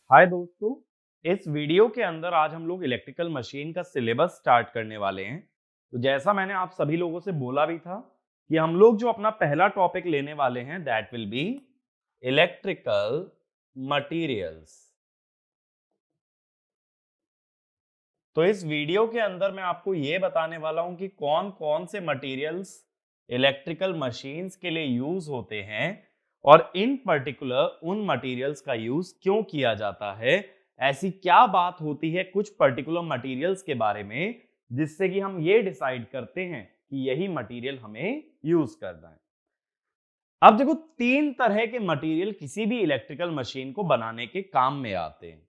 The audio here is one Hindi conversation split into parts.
हाय दोस्तों, इस वीडियो के अंदर आज हम लोग इलेक्ट्रिकल मशीन का सिलेबस स्टार्ट करने वाले हैं। तो जैसा मैंने आप सभी लोगों से बोला भी था कि हम लोग जो अपना पहला टॉपिक लेने वाले हैं that will be electrical materials. तो इस वीडियो के अंदर मैं आपको ये बताने वाला हूं कि कौन कौन से मटेरियल्स इलेक्ट्रिकल मशीन्स के लिए यूज होते हैं और इन पर्टिकुलर उन मटेरियल्स का यूज क्यों किया जाता है। ऐसी क्या बात होती है कुछ पर्टिकुलर मटेरियल्स के बारे में जिससे कि हम ये डिसाइड करते हैं कि यही मटेरियल हमें यूज करना है। अब देखो, तीन तरह के मटेरियल किसी भी इलेक्ट्रिकल मशीन को बनाने के काम में आते हैं।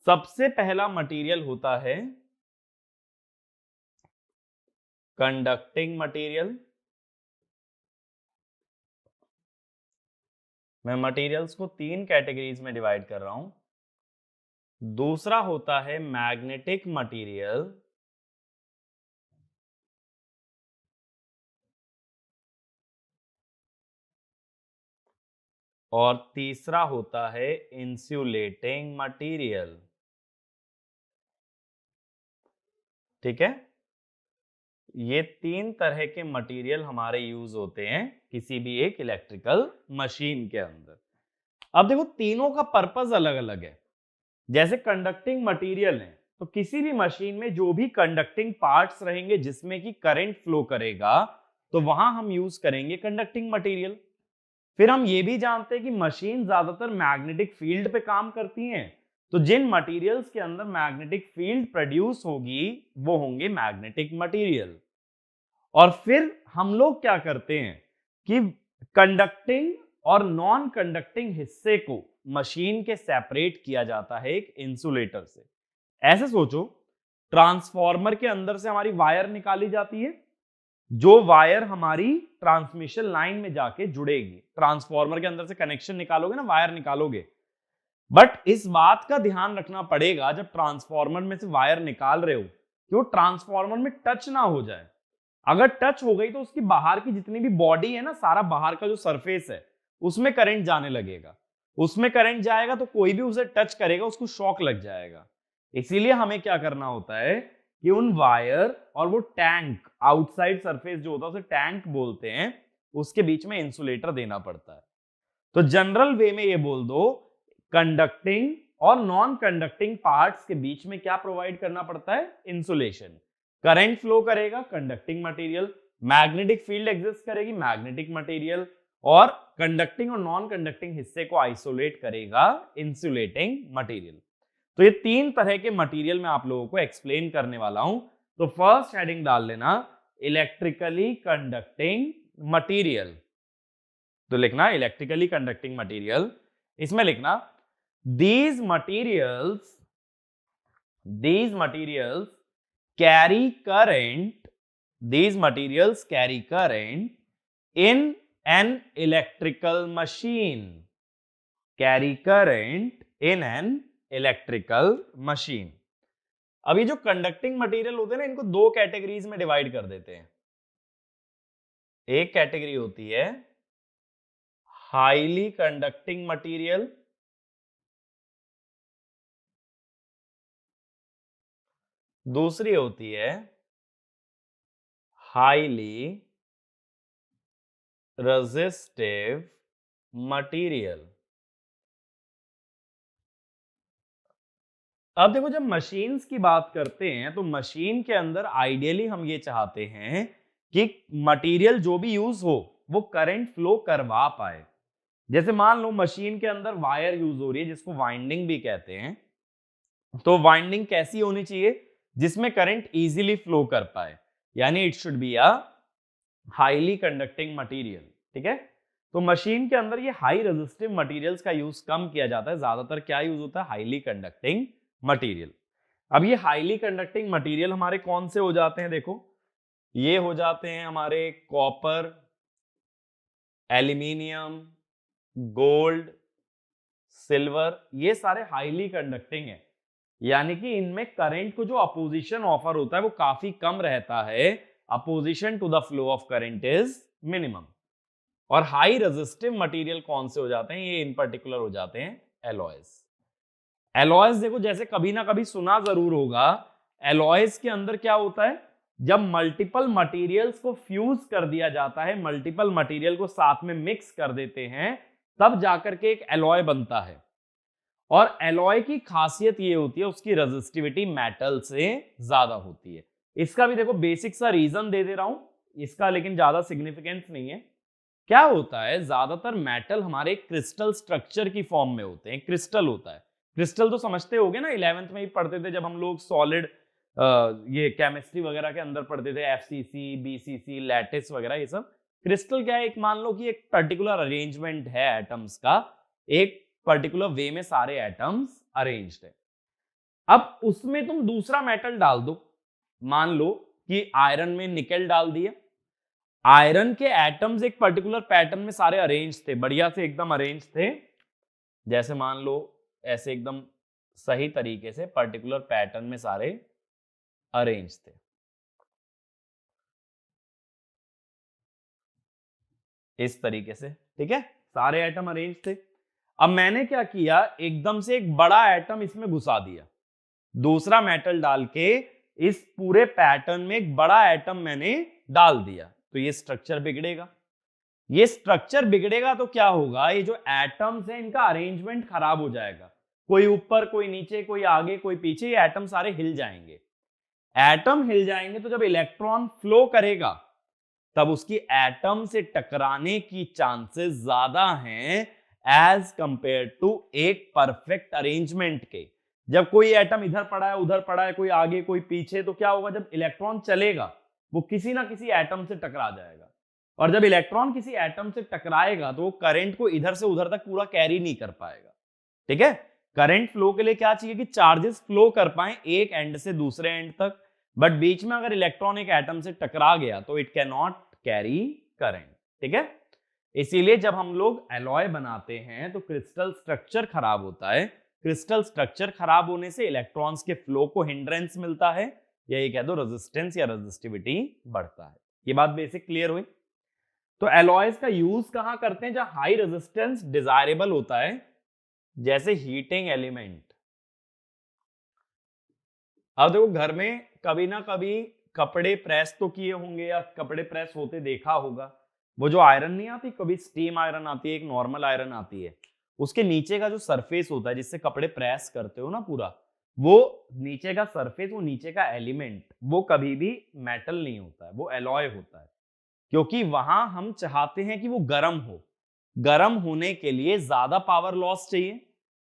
सबसे पहला मटेरियल होता है कंडक्टिंग मटेरियल। मैं मटेरियल्स को तीन कैटेगरीज में डिवाइड कर रहा हूं। दूसरा होता है मैग्नेटिक मटेरियल। और तीसरा होता है इंसुलेटिंग मटेरियल। ठीक है, ये तीन तरह के मटेरियल हमारे यूज होते हैं किसी भी एक इलेक्ट्रिकल मशीन के अंदर। अब देखो, तीनों का पर्पस अलग अलग है। जैसे कंडक्टिंग मटेरियल है तो किसी भी मशीन में जो भी कंडक्टिंग पार्ट्स रहेंगे जिसमें कि करंट फ्लो करेगा तो वहां हम यूज करेंगे कंडक्टिंग मटेरियल। फिर हम ये भी जानते हैं कि मशीन ज्यादातर मैग्नेटिक फील्ड पे काम करती हैं, तो जिन मटेरियल्स के अंदर मैग्नेटिक फील्ड प्रोड्यूस होगी वो होंगे मैग्नेटिक मटेरियल। और फिर हम लोग क्या करते हैं कि कंडक्टिंग और नॉन कंडक्टिंग हिस्से को मशीन के सेपरेट किया जाता है एक इंसुलेटर से। ऐसे सोचो, ट्रांसफार्मर के अंदर से हमारी वायर निकाली जाती है, जो वायर हमारी ट्रांसमिशन लाइन में जाके जुड़ेगी। ट्रांसफार्मर के अंदर से कनेक्शन निकालोगे ना, वायर निकालोगे, बट इस बात का ध्यान रखना पड़ेगा जब ट्रांसफार्मर में से वायर निकाल रहे हो कि वो ट्रांसफार्मर में टच ना हो जाए। अगर टच हो गई तो उसकी बाहर की जितनी भी बॉडी है ना, सारा बाहर का जो सरफेस है उसमें करंट जाने लगेगा। उसमें करंट जाएगा तो कोई भी उसे टच करेगा उसको शॉक लग जाएगा। इसीलिए हमें क्या करना होता है कि उन वायर और वो टैंक, आउटसाइड सरफेस जो होता है उसे टैंक बोलते हैं, उसके बीच में इंसुलेटर देना पड़ता है। तो जनरल वे में ये बोल दो, कंडक्टिंग और नॉन कंडक्टिंग पार्ट्स के बीच में क्या प्रोवाइड करना पड़ता है? इंसुलेशन। करंट फ्लो करेगा conducting material, magnetic field exist करेगी मैग्नेटिक मटेरियल, और कंडक्टिंग और नॉन कंडक्टिंग हिस्से को आइसोलेट करेगा इंसुलेटिंग मटेरियल। तो ये तीन तरह के मटेरियल मैं आप लोगों को एक्सप्लेन करने वाला हूं। तो फर्स्ट हेडिंग डाल लेना इलेक्ट्रिकली कंडक्टिंग मटेरियल। तो लिखना इलेक्ट्रिकली कंडक्टिंग मटेरियल। इसमें लिखना these materials these materials carry current these materials carry current in an electrical machine carry current in an electrical machine। अभी जो कंडक्टिंग मटेरियल होते हैं ना, इनको दो कैटेगरीज में डिवाइड कर देते हैं। एक कैटेगरी होती है हाईली कंडक्टिंग मटेरियल, दूसरी होती है हाईली रेजिस्टिव मटेरियल। अब देखो, जब मशीन्स की बात करते हैं तो मशीन के अंदर आइडियली हम ये चाहते हैं कि मटेरियल जो भी यूज हो वो करंट फ्लो करवा पाए। जैसे मान लो मशीन के अंदर वायर यूज हो रही है जिसको वाइंडिंग भी कहते हैं, तो वाइंडिंग कैसी होनी चाहिए? जिसमें करंट इजीली फ्लो कर पाए, यानी it should be a highly conducting material. ठीक है, तो मशीन के अंदर ये हाई रेजिस्टिव मटेरियल्स का यूज कम किया जाता है, ज्यादातर क्या यूज होता है? Highly conducting material. अब ये हाईली कंडक्टिंग मटेरियल हमारे कौन से हो जाते हैं? देखो, ये हो जाते हैं हमारे कॉपर, एल्यूमिनियम, गोल्ड, सिल्वर, ये सारे हाईली कंडक्टिंग है। यानी कि इनमें करंट को जो अपोजिशन ऑफर होता है वो काफी कम रहता है, opposition to the flow of current is minimum. और हाई रेजिस्टिव मटेरियल कौन से हो जाते हैं? ये इन पर्टिकुलर हो जाते हैं एलॉयज। एलॉयज देखो जैसे कभी ना कभी सुना जरूर होगा, एलॉयज के अंदर क्या होता है, जब मल्टीपल मटेरियल्स को फ्यूज कर दिया जाता है, मल्टीपल मटेरियल को साथ में मिक्स कर देते हैं, तब जाकर के एक एलॉय बनता है। और एलॉय की खासियत ये होती है उसकी रेजिस्टिविटी मेटल से ज्यादा होती है। इसका भी देखो बेसिक सा रीजन दे रहा हूं इसका, लेकिन ज्यादा सिग्निफिकेंस नहीं है। क्या होता है, ज्यादातर मेटल हमारे क्रिस्टल स्ट्रक्चर की फॉर्म में होते हैं, क्रिस्टल होता है। क्रिस्टल तो समझते होगे ना, 11th में ही पढ़ते थे जब हम लोग सॉलिड ये केमिस्ट्री वगैरह के अंदर पढ़ते थे, एफसीसी, बीसीसी, लैटिस वगैरह, ये सब क्रिस्टल क्या है, एक मान लो कि एक पर्टिकुलर अरेंजमेंट है एटम्स का, एक पर्टिकुलर वे में सारे एटम्स अरेंज्ड है। अब उसमें तुम दूसरा मेटल डाल दो, मान लो कि आयरन में निकेल डाल दिया, आयरन के एटम्स एक पर्टिकुलर पैटर्न में सारे अरेंज थे, बढ़िया से एकदम अरेंज थे, जैसे मान लो ऐसे एकदम सही तरीके से पर्टिकुलर पैटर्न में सारे अरेंज थे, इस तरीके से, ठीक है, सारे एटम अरेंज थे। अब मैंने क्या किया, एकदम से एक बड़ा एटम इसमें घुसा दिया, दूसरा मेटल डाल के इस पूरे पैटर्न में एक बड़ा एटम मैंने डाल दिया, तो ये स्ट्रक्चर बिगड़ेगा। ये स्ट्रक्चर बिगड़ेगा तो क्या होगा, ये जो एटम्स हैं इनका अरेंजमेंट खराब हो जाएगा, कोई ऊपर कोई नीचे कोई आगे कोई पीछे, ये एटम सारे हिल जाएंगे। एटम हिल जाएंगे तो जब इलेक्ट्रॉन फ्लो करेगा तब उसकी एटम से टकराने की चांसेस ज्यादा हैं एज कंपेयर टू एक परफेक्ट अरेंजमेंट के। जब कोई एटम इधर पड़ा है उधर पड़ा है, कोई आगे कोई पीछे, तो क्या होगा, जब इलेक्ट्रॉन चलेगा वो किसी ना किसी एटम से टकरा जाएगा, और जब इलेक्ट्रॉन किसी एटम से टकराएगा तो वो करंट को इधर से उधर तक पूरा कैरी नहीं कर पाएगा, ठीक है। करंट फ्लो के लिए क्या चाहिए कि चार्जेस फ्लो कर पाए एक एंड से दूसरे एंड तक, बट बीच में अगर इलेक्ट्रॉन एक एटम से टकरा गया तो it can not carry current, ठीक है। इसीलिए जब हम लोग एलॉय बनाते हैं तो क्रिस्टल स्ट्रक्चर खराब होता है, क्रिस्टल स्ट्रक्चर खराब होने से इलेक्ट्रॉन्स के फ्लो को हिंड्रेंस मिलता है, या ये कह दो रेजिस्टेंस या रेजिस्टिविटी बढ़ता है। ये बात बेसिक क्लियर हुई। तो एलॉयज का यूज कहां करते हैं, जहां हाई रेजिस्टेंस डिजायरेबल होता है, जैसे हीटिंग एलिमेंट। अब देखो घर में कभी ना कभी कपड़े प्रेस तो किए होंगे या कपड़े प्रेस होते देखा होगा, वो जो आयरन नहीं आती, कभी स्टीम आयरन आती है, एक नॉर्मल आयरन आती है, उसके नीचे का जो सरफेस होता है जिससे कपड़े प्रेस करते हो ना पूरा, वो नीचे का सरफेस, वो नीचे का एलिमेंट, वो कभी भी मेटल नहीं होता है, वो एलॉय होता है, क्योंकि वहां हम चाहते हैं कि वो गर्म हो। गर्म होने के लिए ज्यादा पावर लॉस चाहिए,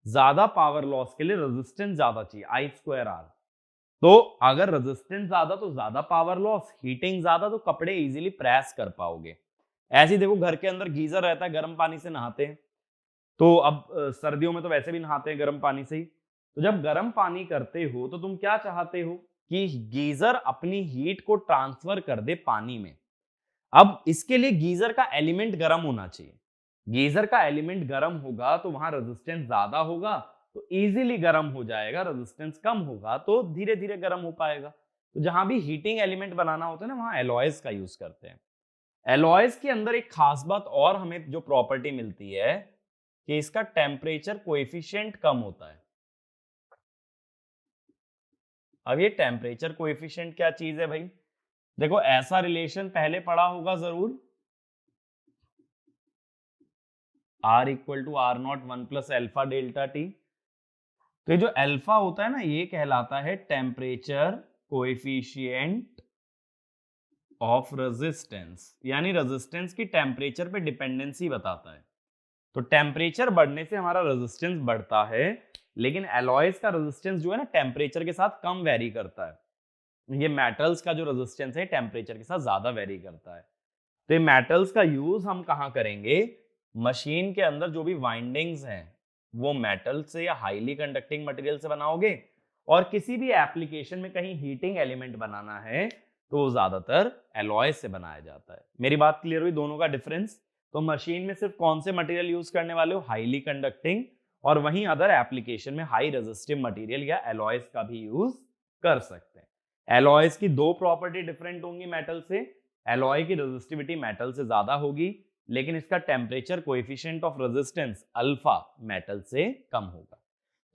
ज्यादा पावर लॉस के लिए रेजिस्टेंस ज्यादा चाहिए, I²R। तो अगर रेजिस्टेंस ज्यादा तो ज्यादा पावर लॉस, हीटिंग ज्यादा तो कपड़े इजीली प्रेस कर पाओगे। ऐसे ही देखो घर के अंदर गीजर रहता है, गर्म पानी से नहाते हैं, तो अब सर्दियों में तो वैसे भी नहाते हैं गर्म पानी से ही, तो जब गर्म पानी करते हो तो तुम क्या चाहते हो कि गीजर अपनी हीट को ट्रांसफर कर दे पानी में। अब इसके लिए गीजर का एलिमेंट गर्म होना चाहिए, गीजर का एलिमेंट गर्म होगा तो वहां रेजिस्टेंस ज्यादा होगा, तो इजीली गर्म हो जाएगा, रेजिस्टेंस कम होगा तो धीरे धीरे गर्म हो पाएगा। तो जहां भी हीटिंग एलिमेंट बनाना होता है ना, वहां एलॉयज का यूज करते हैं। एलॉयज के अंदर एक खास बात और हमें जो प्रॉपर्टी मिलती है कि इसका टेम्परेचर कोएफिशिएंट कम होता है। अब ये टेम्परेचर कोएफिशिएंट क्या चीज है भाई, देखो ऐसा रिलेशन पहले पढ़ा होगा जरूर, R=R0 1 + α∆T। तो ये जो अल्फा होता है ना, ये कहलाता है टेम्परेचर कोएफिशिएंट ऑफ रेजिस्टेंस, यानी रेजिस्टेंस की टेम्परेचर पे डिपेंडेंसी बताता है। तो टेम्परेचर बढ़ने से हमारा रेजिस्टेंस बढ़ता है, लेकिन एलॉयज का रेजिस्टेंस जो है ना टेम्परेचर के साथ कम वेरी करता है। ये मेटल्स का जो रेजिस्टेंस है टेम्परेचर के साथ ज्यादा वेरी करता है। तो ये मेटल्स का यूज हम कहां करेंगे, मशीन के अंदर जो भी वाइंडिंग्स हैं वो मेटल से या हाईली कंडक्टिंग मटेरियल से बनाओगे, और किसी भी एप्लीकेशन में कहीं हीटिंग एलिमेंट बनाना है तो वो ज्यादातर एलॉय से बनाया जाता है। मेरी बात क्लियर हुई, दोनों का डिफरेंस। तो मशीन में सिर्फ कौन से मटेरियल यूज करने वाले हो, हाईली कंडक्टिंग, और वहीं अदर एप्लीकेशन में हाई रेजिस्टिव मटेरियल या एलॉयज का भी यूज कर सकते हैं। एलॉयज की दो प्रॉपर्टी डिफरेंट होंगी मेटल से, एलॉय की रेजिस्टिविटी मेटल से ज्यादा होगी, लेकिन इसका temperature coefficient of resistance alpha metal से कम होगा।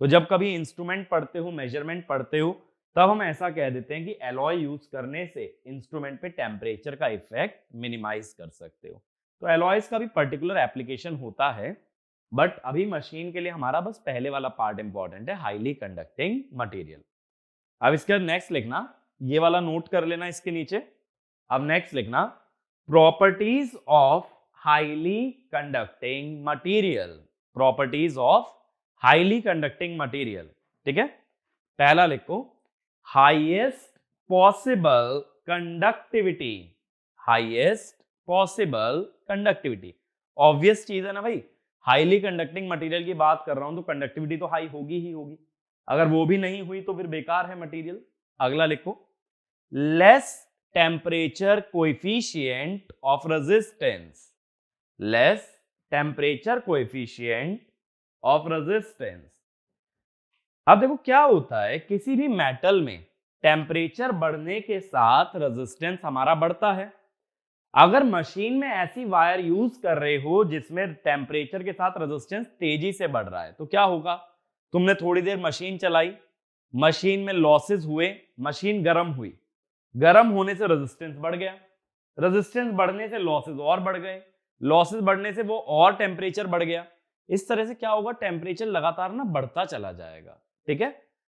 तो जब कभी इंस्ट्रूमेंट पढ़ते हो, मेजरमेंट पढ़ते हो, तब हम ऐसा कह देते हैं कि एलॉय यूज करने से इंस्ट्रूमेंट पे टेम्परेचर का इफेक्ट मिनिमाइज कर सकते हो। तो एलॉयज का भी पर्टिकुलर एप्लीकेशन होता है, बट अभी मशीन के लिए हमारा बस पहले वाला पार्ट इंपॉर्टेंट है, हाईली कंडक्टिंग मटेरियल। अब इसके बाद नेक्स्ट लिखना, ये वाला नोट कर लेना इसके नीचे। अब नेक्स्ट लिखना, properties of highly conducting material. Properties of highly conducting material, ठीक है। पहला लिखो, highest possible conductivity. Highest possible conductivity, obvious चीज है ना भाई, हाईली कंडक्टिंग मटेरियल की बात कर रहा हूं तो कंडक्टिविटी तो हाई होगी ही होगी, अगर वो भी नहीं हुई तो फिर बेकार है मटेरियल। अगला लिखो, less temperature coefficient of resistance. Less temperature coefficient of resistance. अब देखो क्या होता है, किसी भी मेटल में टेम्परेचर बढ़ने के साथ रेजिस्टेंस हमारा बढ़ता है। अगर मशीन में ऐसी वायर यूज कर रहे हो जिसमें टेम्परेचर के साथ रेजिस्टेंस तेजी से बढ़ रहा है, तो क्या होगा, तुमने थोड़ी देर मशीन चलाई, मशीन में लॉसेस हुए, मशीन गर्म हुई, गर्म होने से रेजिस्टेंस बढ़ गया, रेजिस्टेंस बढ़ने से लॉसेस और बढ़ गए, लॉसेस बढ़ने से वो और टेम्परेचर बढ़ गया। इस तरह से क्या होगा, टेम्परेचर लगातार ना बढ़ता चला जाएगा, ठीक है।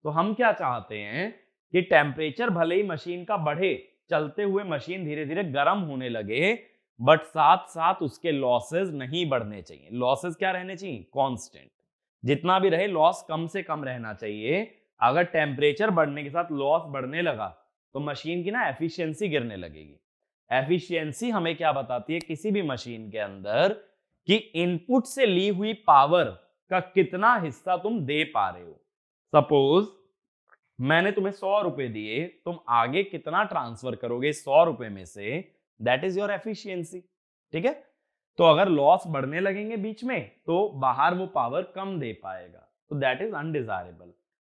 तो हम क्या चाहते हैं कि टेम्परेचर भले ही मशीन का बढ़े, चलते हुए मशीन धीरे धीरे गर्म होने लगे, बट साथ साथ उसके लॉसेस नहीं बढ़ने चाहिए। लॉसेस क्या रहने चाहिए, कांस्टेंट, जितना भी रहे लॉस कम से कम रहना चाहिए। अगर टेम्परेचर बढ़ने के साथ लॉस बढ़ने लगा तो मशीन की ना एफिशिएंसी गिरने लगेगी। एफिशिएंसी हमें क्या बताती है किसी भी मशीन के अंदर, कि इनपुट से ली हुई पावर का कितना हिस्सा तुम दे पा रहे हो। सपोज मैंने तुम्हें 100 रुपए दिए, तुम आगे कितना ट्रांसफर करोगे 100 रुपए में से, दैट इज योर एफिशिएंसी, ठीक है। तो अगर लॉस बढ़ने लगेंगे बीच में तो बाहर वो पावर कम दे पाएगा, तो दैट इज अनडिजायरेबल।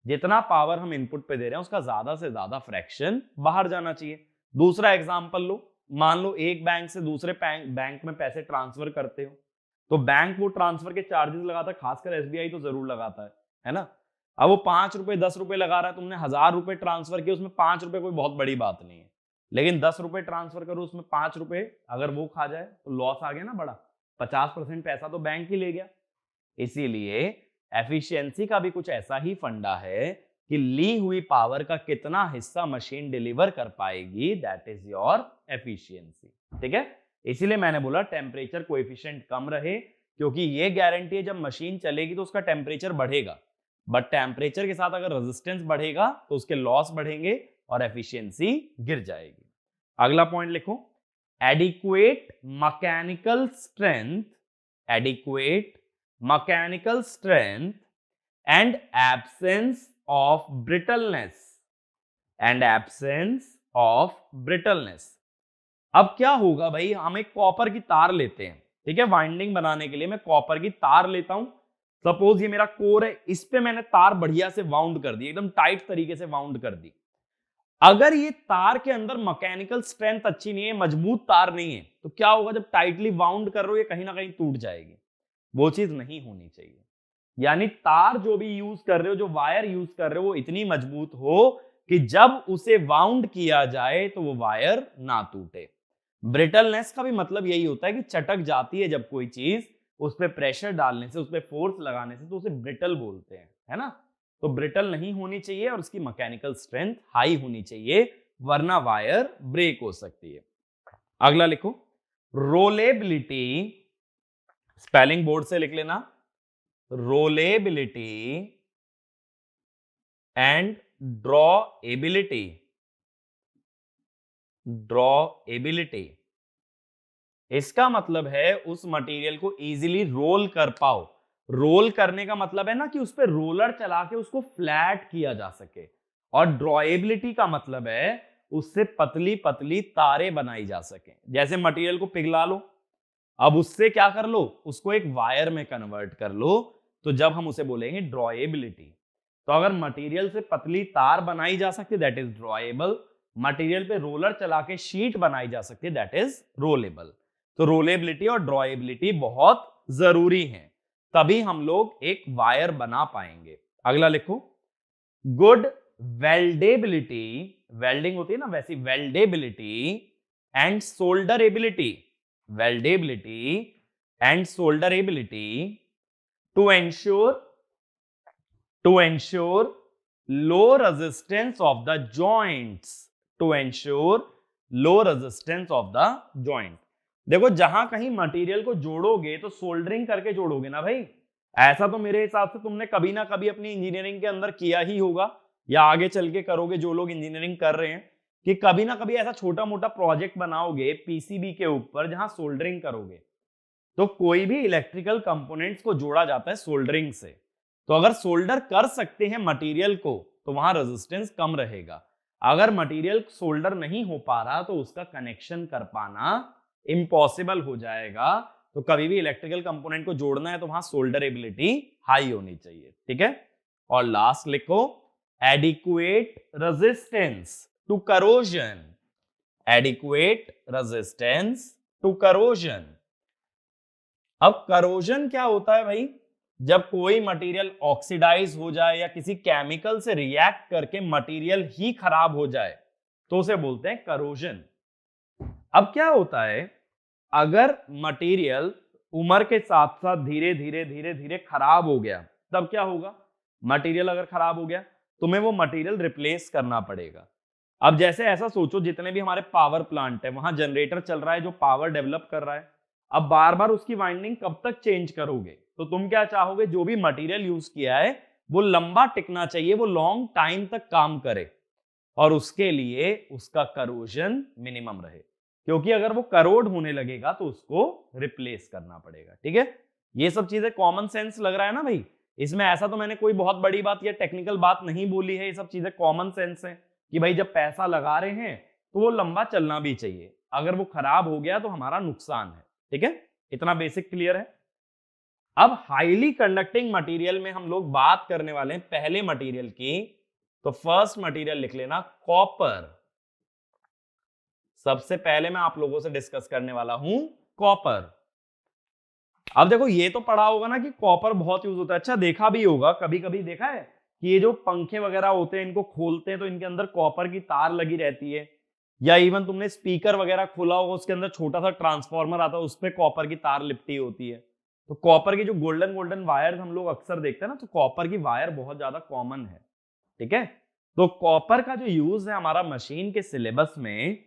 जितना पावर हम इनपुट पे दे रहे हैं उसका ज्यादा से ज्यादा फ्रैक्शन बाहर जाना चाहिए। दूसरा एग्जांपल लो, मान लो एक बैंक से दूसरे बैंक में पैसे ट्रांसफर करते हो, तो बैंक वो ट्रांसफर के चार्जेस लगाता है, खासकर एसबीआई तो जरूर लगाता है ना। अब वो 5 रुपए 10 रुपए लगा रहा है, तुमने 1000 रुपए ट्रांसफर किए, उसमें 5 रुपए कोई बहुत बड़ी बात नहीं है, लेकिन 10 रुपए ट्रांसफर करो उसमें 5 रुपए अगर वो खा जाए तो लॉस आ गया ना बड़ा, 50% पैसा तो बैंक ही ले गया। इसीलिए एफिशिएंसी का भी कुछ ऐसा ही फंडा है कि ली हुई पावर का कितना हिस्सा मशीन डिलीवर कर पाएगी, दैट इज योर एफिशिएंसी, ठीक है। इसीलिए मैंने बोला टेम्परेचर कोएफिशिएंट कम रहे, क्योंकि ये गारंटी है जब मशीन चलेगी तो उसका टेम्परेचर बढ़ेगा, बट टेम्परेचर के साथ अगर रेजिस्टेंस बढ़ेगा तो उसके लॉस बढ़ेंगे और एफिशिएंसी गिर जाएगी। अगला पॉइंट लिखो, adequate mechanical strength, adequate mechanical strength and absence of brittleness, and absence of brittleness. अब क्या होगा भाई, हम एक कॉपर की तार लेते हैं, ठीक है, वाइंडिंग बनाने के लिए मैं कॉपर की तार लेता हूं। सपोज ये मेरा कोर है, इस पे मैंने तार बढ़िया से वाउंड कर दी, एकदम टाइट तरीके से वाउंड कर दी। अगर ये तार के अंदर मैकेनिकल स्ट्रेंथ अच्छी नहीं है, मजबूत तार नहीं है, तो क्या होगा, जब टाइटली वाउंड कर रहे हो ये कहीं ना कहीं टूट जाएगी। वो चीज नहीं होनी चाहिए। यानी तार जो भी यूज कर रहे हो, जो वायर यूज कर रहे हो, वो इतनी मजबूत हो कि जब उसे वाउंड किया जाए तो वो वायर ना टूटे। ब्रिटलनेस का भी मतलब यही होता है कि चटक जाती है जब कोई चीज, उस पर प्रेशर डालने से, उस पर फोर्स लगाने से, तो उसे ब्रिटल बोलते हैं, है ना। तो ब्रिटल नहीं होनी चाहिए और उसकी मैकेनिकल स्ट्रेंथ हाई होनी चाहिए, वरना वायर ब्रेक हो सकती है। अगला लिखो, रोलेबिलिटी, स्पेलिंग बोर्ड से लिख लेना, रोलेबिलिटी एंड ड्रॉएबिलिटी। ड्रॉएबिलिटी इसका मतलब है उस मटेरियल को इजीली रोल कर पाओ। रोल करने का मतलब है ना कि उस पर रोलर चला के उसको फ्लैट किया जा सके, और ड्रॉएबिलिटी का मतलब है उससे पतली पतली तारें बनाई जा सके। जैसे मटेरियल को पिघला लो, अब उससे क्या कर लो, उसको एक वायर में कन्वर्ट कर लो, तो जब हम उसे बोलेंगे ड्रॉएबिलिटी। तो अगर मटेरियल से पतली तार बनाई जा सकती है दैट इज ड्रॉएबल, मटेरियल पे रोलर चला के शीट बनाई जा सकती है दैट इज रोलेबल। तो रोलेबिलिटी और ड्रॉएबिलिटी बहुत जरूरी है, तभी हम लोग एक वायर बना पाएंगे। अगला लिखो, गुड वेल्डेबिलिटी, वेल्डिंग होती है ना वैसी weldability and solderability, weldability and solderability to ensure low resistance of the joints, to ensure low resistance of the joint। देखो जहां कहीं मटेरियल को जोड़ोगे तो सोल्डरिंग करके जोड़ोगे ना भाई, ऐसा तो मेरे हिसाब से तुमने कभी ना कभी अपनी इंजीनियरिंग के अंदर किया ही होगा या आगे चल के करोगे, जो लोग इंजीनियरिंग कर रहे हैं, कि कभी ना कभी ऐसा छोटा मोटा प्रोजेक्ट बनाओगे पीसीबी के ऊपर जहां सोल्डरिंग करोगे। तो कोई भी इलेक्ट्रिकल कंपोनेंट्स को जोड़ा जाता है सोल्डरिंग से, तो अगर सोल्डर कर सकते हैं मटेरियल को तो वहां रेजिस्टेंस कम रहेगा। अगर मटेरियल सोल्डर नहीं हो पा रहा तो उसका कनेक्शन कर पाना इम्पॉसिबल हो जाएगा। तो कभी भी इलेक्ट्रिकल कंपोनेंट को जोड़ना है तो वहां सोल्डरेबिलिटी हाई होनी चाहिए, ठीक है। और लास्ट लिखो, adequate resistance to corrosion, adequate resistance to corrosion. अब करोजन क्या होता है भाई, जब कोई मटेरियल ऑक्सीडाइज हो जाए या किसी केमिकल से रिएक्ट करके मटेरियल ही खराब हो जाए तो उसे बोलते हैं करोजन। अब क्या होता है, अगर मटेरियल उम्र के साथ साथ धीरे धीरे धीरे धीरे खराब हो गया, तब क्या होगा, मटेरियल अगर खराब हो गया तुम्हें वो मटेरियल रिप्लेस करना पड़ेगा। अब जैसे ऐसा सोचो, जितने भी हमारे पावर प्लांट है वहां जनरेटर चल रहा है जो पावर डेवलप कर रहा है, अब बार बार उसकी वाइंडिंग कब तक चेंज करोगे, तो तुम क्या चाहोगे, जो भी मटेरियल यूज किया है वो लंबा टिकना चाहिए, वो लॉन्ग टाइम तक काम करे, और उसके लिए उसका करोजन मिनिमम रहे, क्योंकि अगर वो करोड होने लगेगा तो उसको रिप्लेस करना पड़ेगा, ठीक है। ये सब चीजें कॉमन सेंस लग रहा है ना भाई, इसमें ऐसा तो मैंने कोई बहुत बड़ी बात या टेक्निकल बात नहीं बोली है, ये सब चीजें कॉमन सेंस है कि भाई जब पैसा लगा रहे हैं तो वो लंबा चलना भी चाहिए, अगर वो खराब हो गया तो हमारा नुकसान है, ठीक है। इतना बेसिक क्लियर है। अब हाईली कंडक्टिंग मटेरियल में हम लोग बात करने वाले हैं पहले मटेरियल की, तो फर्स्ट मटेरियल लिख लेना कॉपर। सबसे पहले मैं आप लोगों से डिस्कस करने वाला हूं कॉपर। अब देखो ये तो पढ़ा होगा ना कि कॉपर बहुत यूज होता है, अच्छा देखा भी होगा, कभी कभी देखा है कि ये जो पंखे वगैरह होते हैं इनको खोलते हैं तो इनके अंदर कॉपर की तार लगी रहती है, या इवन तुमने स्पीकर वगैरह खोला होगा उसके अंदर छोटा सा ट्रांसफार्मर आता है उस पर कॉपर की तार लिपटी होती है। तो कॉपर की जो गोल्डन गोल्डन वायर हम लोग अक्सर देखते हैं ना, तो कॉपर की वायर बहुत ज्यादा कॉमन है, ठीक है। तो कॉपर का जो यूज है हमारा मशीन के सिलेबस में,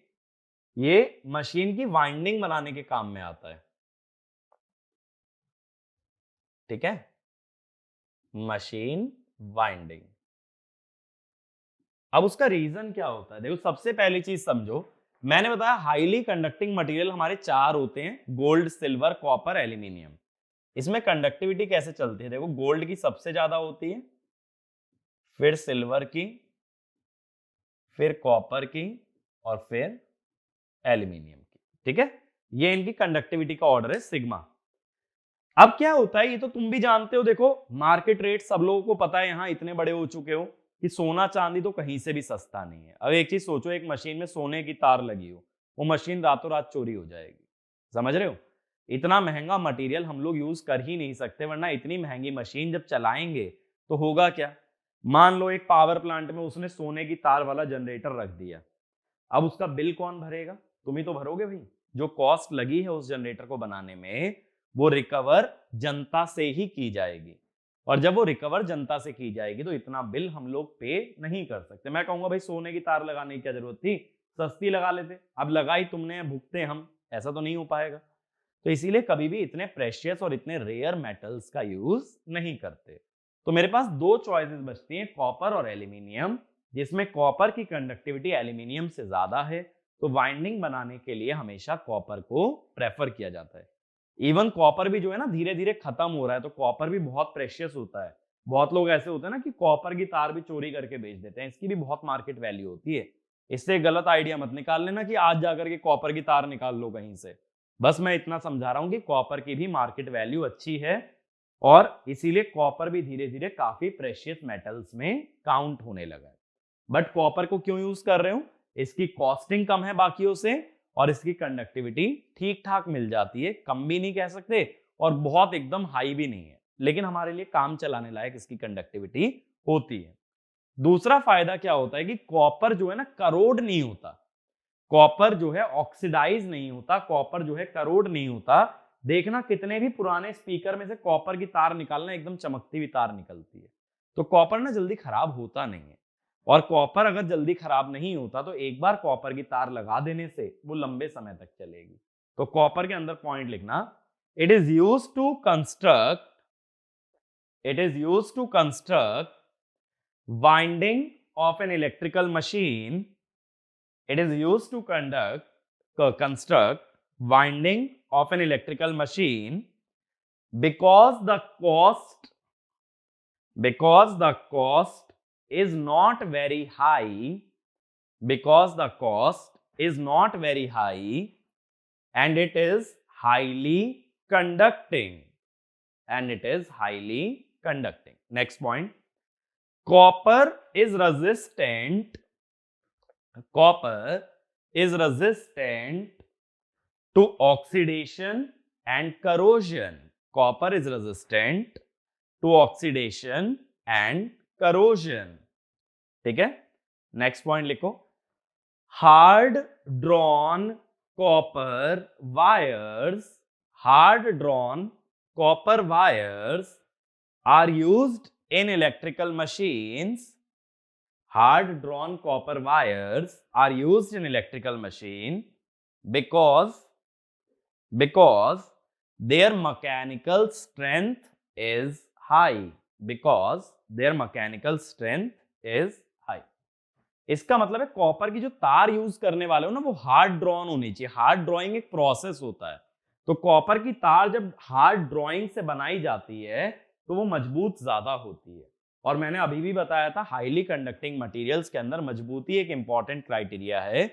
ये मशीन की वाइंडिंग बनाने के काम में आता है, ठीक है, मशीन वाइंडिंग। अब उसका रीजन क्या होता है, देखो सबसे पहली चीज समझो, मैंने बताया हाईली कंडक्टिंग मटेरियल हमारे चार होते हैं, गोल्ड, सिल्वर, कॉपर, एल्यूमिनियम। इसमें कंडक्टिविटी कैसे चलती है, देखो गोल्ड की सबसे ज्यादा होती है, फिर सिल्वर की, फिर कॉपर की, और फिर एल्यूमिनियम की, ठीक है। ये इनकी कंडक्टिविटी का ऑर्डर है सिग्मा। अब क्या होता है, ये तो तुम भी जानते हो, देखो मार्केट रेट सब लोगों को पता है, यहां इतने बड़े हो चुके हो कि सोना चांदी तो कहीं से भी सस्ता नहीं है। अब एक चीज सोचो, एक मशीन में सोने की तार लगी हो, वो मशीन रातों रात चोरी हो जाएगी, समझ रहे हो। इतना महंगा मटेरियल हम लोग यूज कर ही नहीं सकते, वरना इतनी महंगी मशीन जब चलाएंगे तो होगा क्या, मान लो एक पावर प्लांट में उसने सोने की तार वाला जनरेटर रख दिया, अब उसका बिल कौन भरेगा, तुम ही तो भरोगे भाई। जो कॉस्ट लगी है उस जनरेटर को बनाने में वो रिकवर जनता से ही की जाएगी, और जब वो रिकवर जनता से की जाएगी तो इतना बिल हम लोग पे नहीं कर सकते। मैं कहूंगा भाई सोने की तार लगाने की क्या जरूरत थी, सस्ती लगा लेते, अब लगाई तुमने भुगते हम, ऐसा तो नहीं हो पाएगा। तो इसीलिए कभी भी इतने प्रेशियस और इतने रेयर मेटल्स का यूज नहीं करते। तो मेरे पास दो चॉइसेस बचती हैं, कॉपर और एल्यूमिनियम, जिसमें कॉपर की कंडक्टिविटी एल्यूमिनियम से ज्यादा है, तो वाइंडिंग बनाने के लिए हमेशा कॉपर को प्रेफर किया जाता है। इवन कॉपर भी जो है ना धीरे धीरे खत्म हो रहा है, तो कॉपर भी बहुत प्रेशियस होता है। बहुत लोग ऐसे होते हैं ना कि कॉपर की तार भी चोरी करके बेच देते हैं, इसकी भी बहुत मार्केट वैल्यू होती है। इससे गलत आइडिया मत निकाल लेना कि आज जाकर के कॉपर की तार निकाल लो कहीं से। बस मैं इतना समझा रहा हूं कि कॉपर की भी मार्केट वैल्यू अच्छी है, और इसीलिए कॉपर भी धीरे धीरे काफी प्रेशियस मेटल्स में काउंट होने लगा है। बट कॉपर को क्यों यूज कर रहे हो, इसकी कॉस्टिंग कम है बाकियों से, और इसकी कंडक्टिविटी ठीक ठाक मिल जाती है, कम भी नहीं कह सकते और बहुत एकदम हाई भी नहीं है, लेकिन हमारे लिए काम चलाने लायक इसकी कंडक्टिविटी होती है। दूसरा फायदा क्या होता है कि कॉपर जो है ना करोड नहीं होता, कॉपर जो है ऑक्सीडाइज नहीं होता, कॉपर जो है करोड नहीं होता। देखना कितने भी पुराने स्पीकर में से कॉपर की तार निकालना, एकदम चमकती हुई तार निकलती है। तो कॉपर ना जल्दी खराब होता नहीं है, और कॉपर अगर जल्दी खराब नहीं होता तो एक बार कॉपर की तार लगा देने से वो लंबे समय तक चलेगी। तो कॉपर के अंदर पॉइंट लिखना, it is use to construct, it is use to construct winding of an electrical machine, it is used to construct winding of an electrical machine because the cost is not very high, because the cost is not very high, and it is highly conducting, and it is highly conducting. Next point, copper is resistant, copper is resistant to oxidation and corrosion, copper is resistant to oxidation and corrosion. ठीक है, नेक्स्ट पॉइंट लिखो, hard drawn copper wires, hard drawn copper wires are used in electrical machines, hard drawn copper wires are used in electrical machine because their mechanical strength is high, because their mechanical strength is high. इसका मतलब है कॉपर की जो तार यूज करने वाले हो ना वो हार्ड ड्रॉन होनी चाहिए। हार्ड ड्रॉइंग एक प्रोसेस होता है, तो कॉपर की तार जब हार्ड ड्रॉइंग से बनाई जाती है तो वो मजबूत ज्यादा होती है। और मैंने अभी भी बताया था हाईली कंडक्टिंग मटेरियल्स के अंदर मजबूती एक इंपॉर्टेंट क्राइटेरिया है,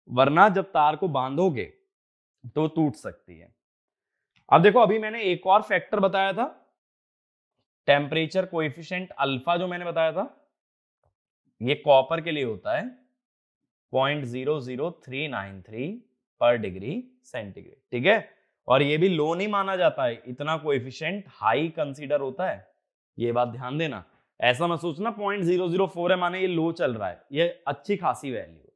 वरना जब तार को बांधोगे तो टूट सकती है। अब देखो अभी मैंने एक और फैक्टर बताया था, टेम्परेचर कोएफिशिएंट अल्फा जो मैंने बताया था, ये कॉपर के लिए होता है 0.00393 पर डिग्री सेंटीग्रेड, ठीक है। और ये भी लो नहीं माना जाता है, इतना कोएफिशिएंट हाई कंसीडर होता है, ये बात ध्यान देना। ऐसा मत सोचना 0.004 है माने ये लो चल रहा है, ये अच्छी खासी वैल्यू,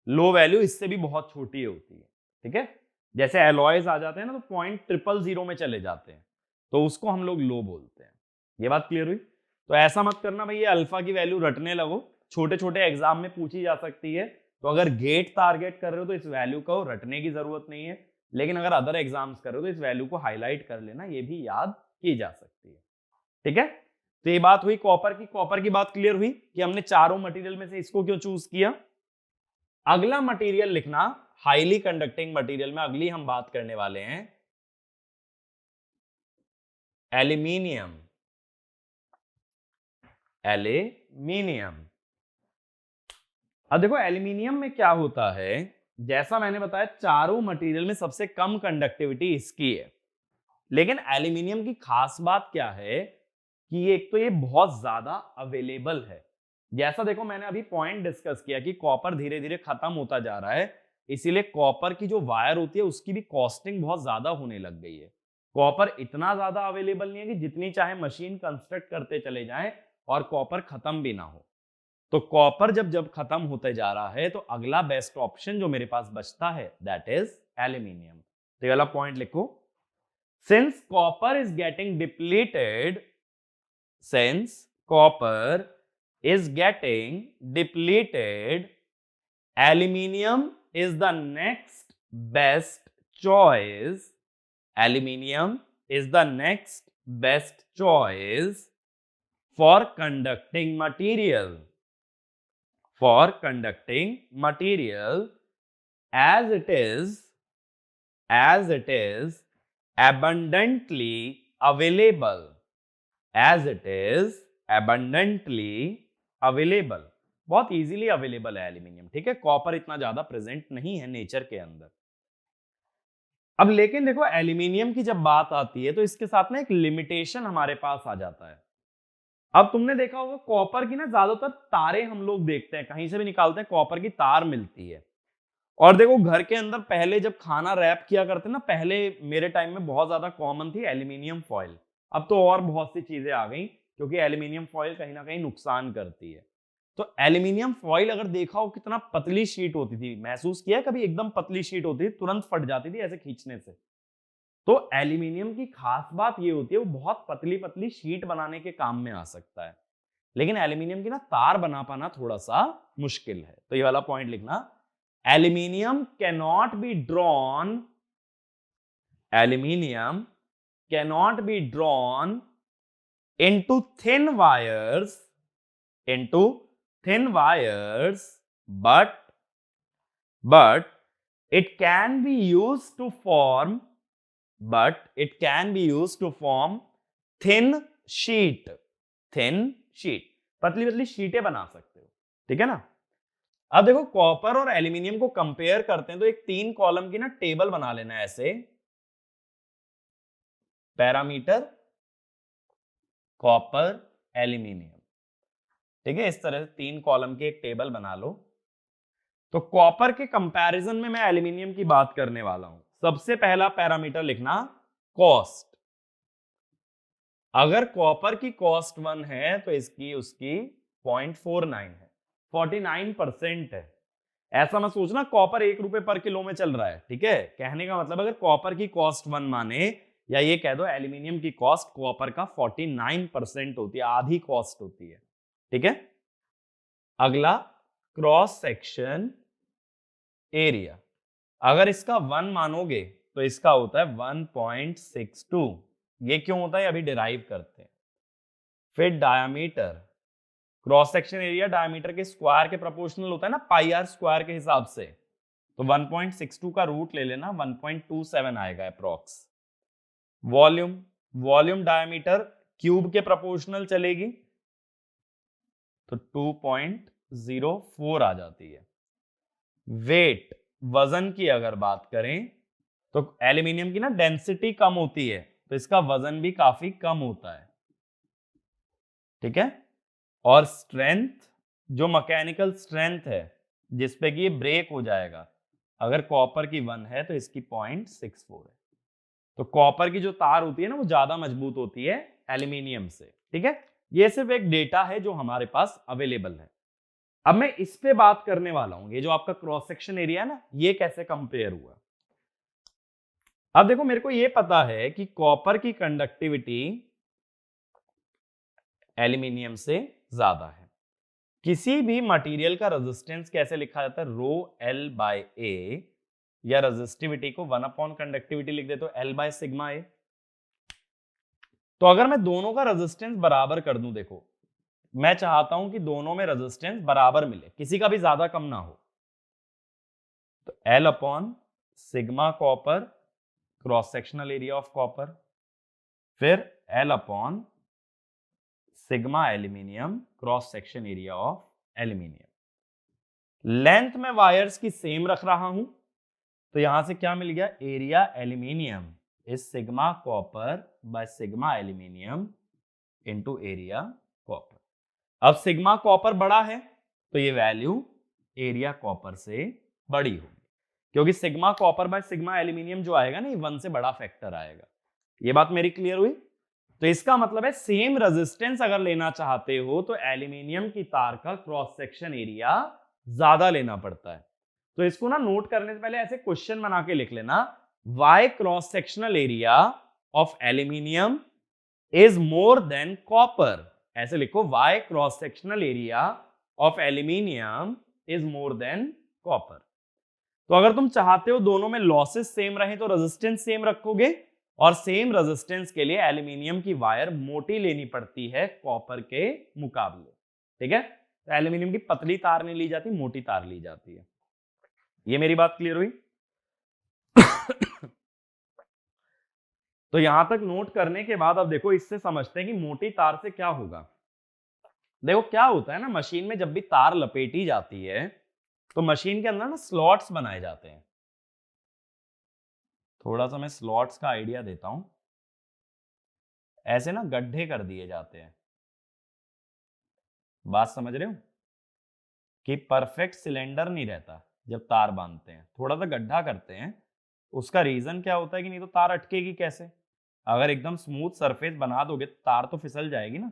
लो वैल्यू इससे भी बहुत छोटी होती है, ठीक है। जैसे एलॉयज आ जाते हैं ना तो 0.000 में चले जाते हैं, तो उसको हम लोग लो बोलते हैं। ये बात क्लियर हुई? तो ऐसा मत करना भाई ये अल्फा की वैल्यू रटने लगो, छोटे छोटे एग्जाम में पूछी जा सकती है। तो अगर गेट टारगेट कर रहे हो तो इस वैल्यू को रटने की जरूरत नहीं है, लेकिन अगर अदर एग्जाम्स कर रहे हो तो इस वैल्यू को हाईलाइट कर लेना, ये भी याद की जा सकती है, ठीक है। तो ये बात हुई कॉपर की। कॉपर की बात क्लियर हुई कि हमने चारों मटेरियल में से इसको क्यों चूज किया। अगला मटेरियल लिखना, हाईली कंडक्टिंग मटेरियल में अगली हम बात करने वाले हैं एल्यूमिनियम, एल्यूमिनियम। अब देखो एल्यूमिनियम में क्या होता है, जैसा मैंने बताया चारों मटेरियल में सबसे कम कंडक्टिविटी इसकी है, लेकिन एल्यूमिनियम की खास बात क्या है कि एक तो ये बहुत ज्यादा अवेलेबल है। जैसा देखो मैंने अभी पॉइंट डिस्कस किया कि कॉपर धीरे धीरे खत्म होता जा रहा है, इसीलिए कॉपर की जो वायर होती है उसकी भी कॉस्टिंग बहुत ज्यादा होने लग गई है। कॉपर इतना ज्यादा अवेलेबल नहीं है कि जितनी चाहे मशीन कंस्ट्रक्ट करते चले जाएं और कॉपर खत्म भी ना हो। तो कॉपर जब जब खत्म होते जा रहा है तो अगला बेस्ट ऑप्शन जो मेरे पास बचता है दैट इज एल्यूमिनियम। तो अगला पॉइंट लिखो, since copper is getting depleted, since copper is getting depleted, aluminium is the next best choice, aluminium is the next best choice for conducting material, for conducting material, as it is abundantly available, as it is abundantly available, बहुत इजीली अवेलेबल है एल्यूमिनियम, ठीक है। कॉपर इतना ज्यादा प्रेजेंट नहीं है नेचर के अंदर। अब लेकिन देखो एल्यूमिनियम की जब बात आती है तो इसके साथ में एक लिमिटेशन हमारे पास आ जाता है। अब तुमने देखा होगा कॉपर की ना ज्यादातर तारें हम लोग देखते हैं, कहीं से भी निकालते हैं कॉपर की तार मिलती है। और देखो घर के अंदर पहले जब खाना रैप किया करते ना, पहले मेरे टाइम में बहुत ज्यादा कॉमन थी एल्यूमिनियम फॉइल। अब तो और बहुत सी चीजें आ गई, क्योंकि एल्यूमिनियम फॉइल कहीं ना कहीं नुकसान करती है। तो एल्यूमिनियम फॉइल अगर देखा हो कितना पतली शीट होती थी, महसूस किया कभी, एकदम पतली शीट होती थी, तुरंत फट जाती थी ऐसे खींचने से। तो एल्यूमिनियम की खास बात ये होती है वो बहुत पतली पतली शीट बनाने के काम में आ सकता है, लेकिन एल्यूमिनियम की ना तार बना पाना थोड़ा सा मुश्किल है। तो ये वाला पॉइंट लिखना, aluminium cannot be drawn, aluminium cannot be drawn into thin wires, into thin wires, but it can be used to form, it can be used to form thin sheet, thin sheet, पतली पतली शीटें बना सकते हो, ठीक है ना। अब देखो कॉपर और एल्यूमिनियम को कंपेयर करते हैं, तो एक 3 कॉलम की ना टेबल बना लेना है ऐसे, पैरामीटर कॉपर एल्यूमिनियम, ठीक है। इस तरह से 3 कॉलम की एक टेबल बना लो। तो कॉपर के कंपैरिजन में मैं एल्यूमिनियम की बात करने वाला हूं। सबसे पहला पैरामीटर लिखना कॉस्ट। अगर कॉपर की कॉस्ट 1 है तो इसकी उसकी 0.49 है, 49% है। ऐसा मत सोचना कॉपर 1 रुपए पर किलो में चल रहा है, ठीक है। कहने का मतलब अगर कॉपर की कॉस्ट 1 माने, या ये कह दो एल्यूमिनियम की कॉस्ट कॉपर का 49% होती है, आधी कॉस्ट होती है, ठीक है। अगला क्रॉस सेक्शन एरिया, अगर इसका 1 मानोगे तो इसका होता है 1.62। ये क्यों होता है अभी डिराइव करते हैं। फिर diameter, cross section area diameter के स्क्वायर के प्रोपोर्शनल होता है ना, पाई आर स्क्वायर के हिसाब से। तो 1.62 का रूट ले लेना, 1.27 आएगा approx. Volume, volume diameter cube के प्रोपोर्शनल चलेगी, तो 2.04 आ जाती है। वेट, वजन की अगर बात करें तो एल्यूमिनियम की ना डेंसिटी कम होती है, तो इसका वजन भी काफी कम होता है, ठीक है। और स्ट्रेंथ, जो मैकेनिकल स्ट्रेंथ है जिसपे कि ये ब्रेक हो जाएगा, अगर कॉपर की 1 है तो इसकी 0.64 है। तो कॉपर की जो तार होती है ना वो ज्यादा मजबूत होती है एल्यूमिनियम से, ठीक है। ये सिर्फ एक डेटा है जो हमारे पास अवेलेबल है। अब मैं इस पे बात करने वाला हूं, ये जो आपका क्रॉस सेक्शन एरिया है ना, ये कैसे कंपेयर हुआ। अब देखो मेरे को ये पता है कि कॉपर की कंडक्टिविटी एल्यूमिनियम से ज्यादा है। किसी भी मटेरियल का रेजिस्टेंस कैसे लिखा जाता है, रो एल बाय ए, या रेजिस्टिविटी को 1 अपॉन कंडक्टिविटी लिख देते हो एल बाय सिग्मा ए। तो अगर मैं दोनों का रेजिस्टेंस बराबर कर दूं, देखो मैं चाहता हूं कि दोनों में रेजिस्टेंस बराबर मिले, किसी का भी ज्यादा कम ना हो, तो L upon sigma copper cross sectional area of copper, फिर L upon sigma aluminium cross section area of aluminium. Length में वायर्स की सेम रख रहा हूं, तो यहां से क्या मिल गया, area aluminium is sigma copper by sigma aluminium into area copper. अब सिग्मा कॉपर बड़ा है तो ये वैल्यू एरिया कॉपर से बड़ी होगी, क्योंकि sigma copper by sigma aluminium जो आएगा ना, ये 1 से बड़ा फैक्टर आएगा। ये बात मेरी क्लियर हुई। तो इसका मतलब है सेम रेजिस्टेंस अगर लेना चाहते हो तो एल्यूमिनियम की तार का क्रॉस सेक्शन एरिया ज्यादा लेना पड़ता है। तो इसको ना नोट करने से पहले ऐसे क्वेश्चन बना के लिख लेना, why cross sectional area of aluminium is more than copper. ऐसे लिखो, why cross sectional area of aluminium is more than copper. तो अगर तुम चाहते हो दोनों में लॉसेस सेम रहे तो रेजिस्टेंस सेम रखोगे, और सेम रेजिस्टेंस के लिए एल्यूमिनियम की वायर मोटी लेनी पड़ती है कॉपर के मुकाबले, ठीक है। तो एल्यूमिनियम की पतली तार नहीं ली जाती, मोटी तार ली जाती है। ये मेरी बात क्लियर हुई। तो यहां तक नोट करने के बाद अब देखो इससे समझते हैं कि मोटी तार से क्या होगा। देखो क्या होता है ना, मशीन में जब भी तार लपेटी जाती है तो मशीन के अंदर ना स्लॉट्स बनाए जाते हैं। थोड़ा सा मैं स्लॉट्स का आइडिया देता हूं। ऐसे ना गड्ढे कर दिए जाते हैं, बात समझ रहे हो, कि परफेक्ट सिलेंडर नहीं रहता जब तार बांधते हैं, थोड़ा सा गड्ढा करते हैं। उसका रीजन क्या होता है कि नहीं तो तार अटकेगी कैसे। अगर एकदम स्मूथ सरफेस बना दोगे तो तार तो फिसल जाएगी ना।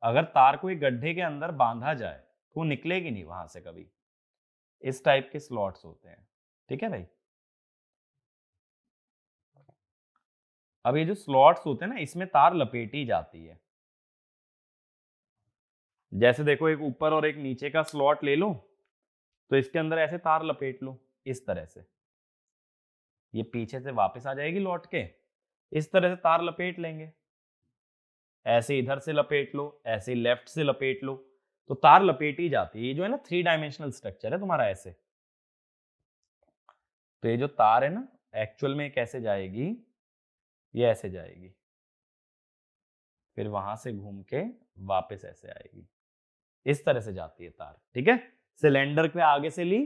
अगर तार को एक गड्ढे के अंदर बांधा जाए तो वो निकलेगी नहीं वहां से कभी। इस टाइप के स्लॉट्स होते हैं, ठीक है भाई। अब ये जो स्लॉट्स होते हैं ना, इसमें तार लपेटी जाती है। जैसे देखो, एक ऊपर और एक नीचे का स्लॉट ले लो, तो इसके अंदर ऐसे तार लपेट लो इस तरह से, ये पीछे से वापस आ जाएगी लौट के, इस तरह से तार लपेट लेंगे। ऐसे इधर से लपेट लो, ऐसे लेफ्ट से लपेट लो, तो तार लपेटी जाती है। ये जो है ना 3 डायमेंशनल स्ट्रक्चर है तुम्हारा ऐसे। तो ये जो तार है ना, एक्चुअल में कैसे जाएगी, ये ऐसे जाएगी, फिर वहां से घूम के वापस ऐसे आएगी, इस तरह से जाती है तार, ठीक है। सिलेंडर के आगे से ली,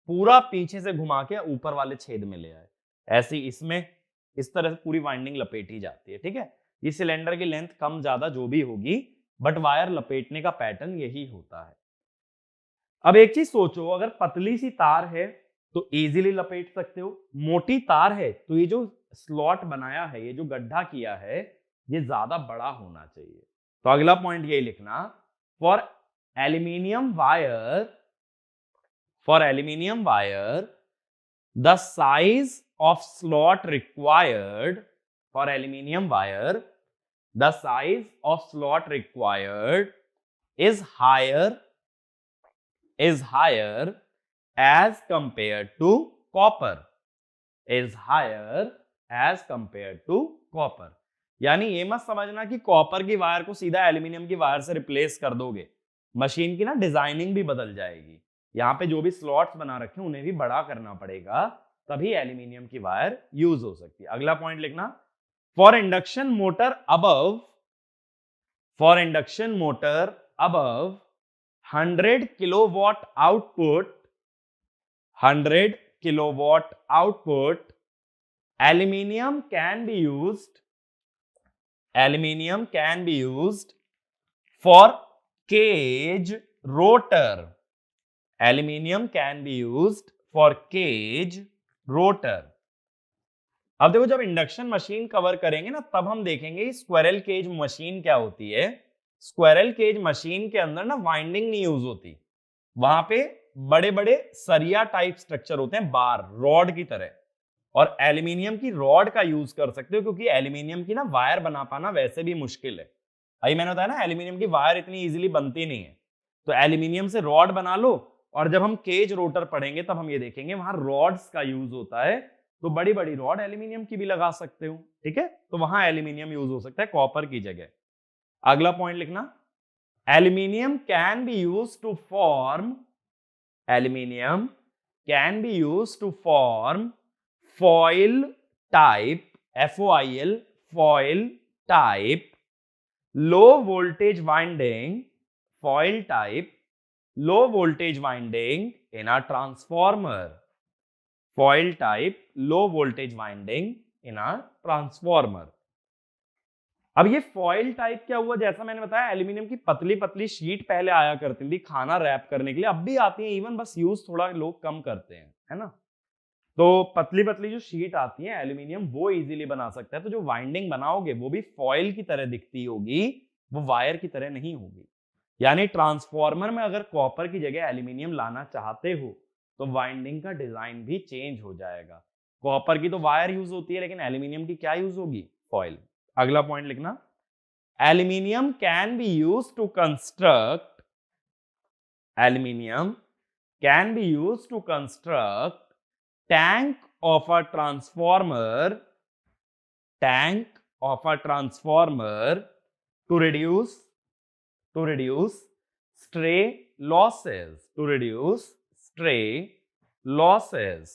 पूरा पीछे से घुमा के ऊपर वाले छेद में ले आए, ऐसी इसमें इस तरह से पूरी वाइंडिंग लपेटी जाती है, ठीक है। ये सिलेंडर की लेंथ कम ज्यादा जो भी होगी, बट वायर लपेटने का पैटर्न यही होता है। अब एक चीज सोचो, अगर पतली सी तार है तो इजीली लपेट सकते हो, मोटी तार है तो ये जो स्लॉट बनाया है, ये जो गड्ढा किया है, ये ज्यादा बड़ा होना चाहिए। तो अगला पॉइंट यही लिखना, for aluminium wire the size of slot required for aluminium wire, the size of slot required is higher as compared to copper, is higher as compared to copper। यानी ये मत समझना कि कॉपर की वायर को सीधा एल्यूमिनियम की वायर से रिप्लेस कर दोगे, मशीन की ना डिजाइनिंग भी बदल जाएगी। यहाँ पे जो भी स्लॉट्स बना रखे हैं उन्हें भी बड़ा करना पड़ेगा, तभी एल्यूमिनियम की वायर यूज हो सकती है। अगला पॉइंट लिखना, for induction motor above 100 kilowatt output, aluminium can be used for cage rotor। Aluminium can be used for cage rotor। अब देखो, जब इंडक्शन मशीन कवर करेंगे ना, तब हम देखेंगे स्क्विरल केज मशीन क्या होती है। स्क्विरल केज मशीन के अंदर ना वाइंडिंग नहीं यूज होती, वहां पे बड़े बड़े सरिया टाइप स्ट्रक्चर होते हैं, बार रॉड की तरह, और एल्यूमिनियम की रॉड का यूज कर सकते हो, क्योंकि एल्यूमिनियम की ना वायर बना पाना वैसे भी मुश्किल है। अभी मैंने बताया ना, एल्यूमिनियम की वायर इतनी इजीली बनती नहीं है, तो एल्यूमिनियम से रॉड बना लो, और जब हम केज रोटर पढ़ेंगे तब हम ये देखेंगे वहां रॉड्स का यूज होता है, तो बड़ी बड़ी रॉड एल्यूमिनियम की भी लगा सकते हो, ठीक है। तो वहां एल्यूमिनियम यूज हो सकता है कॉपर की जगह। अगला पॉइंट लिखना, aluminium can be use to form foil type, FOIL, foil type low voltage winding in a transformer। foil type low voltage winding in a transformer। अब ये फॉइल टाइप क्या हुआ, जैसा मैंने बताया एल्यूमिनियम की पतली पतली शीट पहले आया करती थी खाना रैप करने के लिए, अब भी आती है इवन, बस यूज थोड़ा लोग कम करते हैं, है ना। तो पतली पतली जो शीट आती है एल्यूमिनियम, वो इजीली बना सकता है, तो जो वाइंडिंग बनाओगे वो भी फॉइल की तरह दिखती होगी, वो वायर की तरह नहीं होगी। यानी ट्रांसफॉर्मर में अगर कॉपर की जगह एल्यूमिनियम लाना चाहते हो तो वाइंडिंग का डिजाइन भी चेंज हो जाएगा। कॉपर की तो वायर यूज होती है, लेकिन एल्यूमिनियम की क्या यूज होगी, फॉइल। अगला पॉइंट लिखना, aluminium can be use to construct tank of a transformer to reduce stray losses।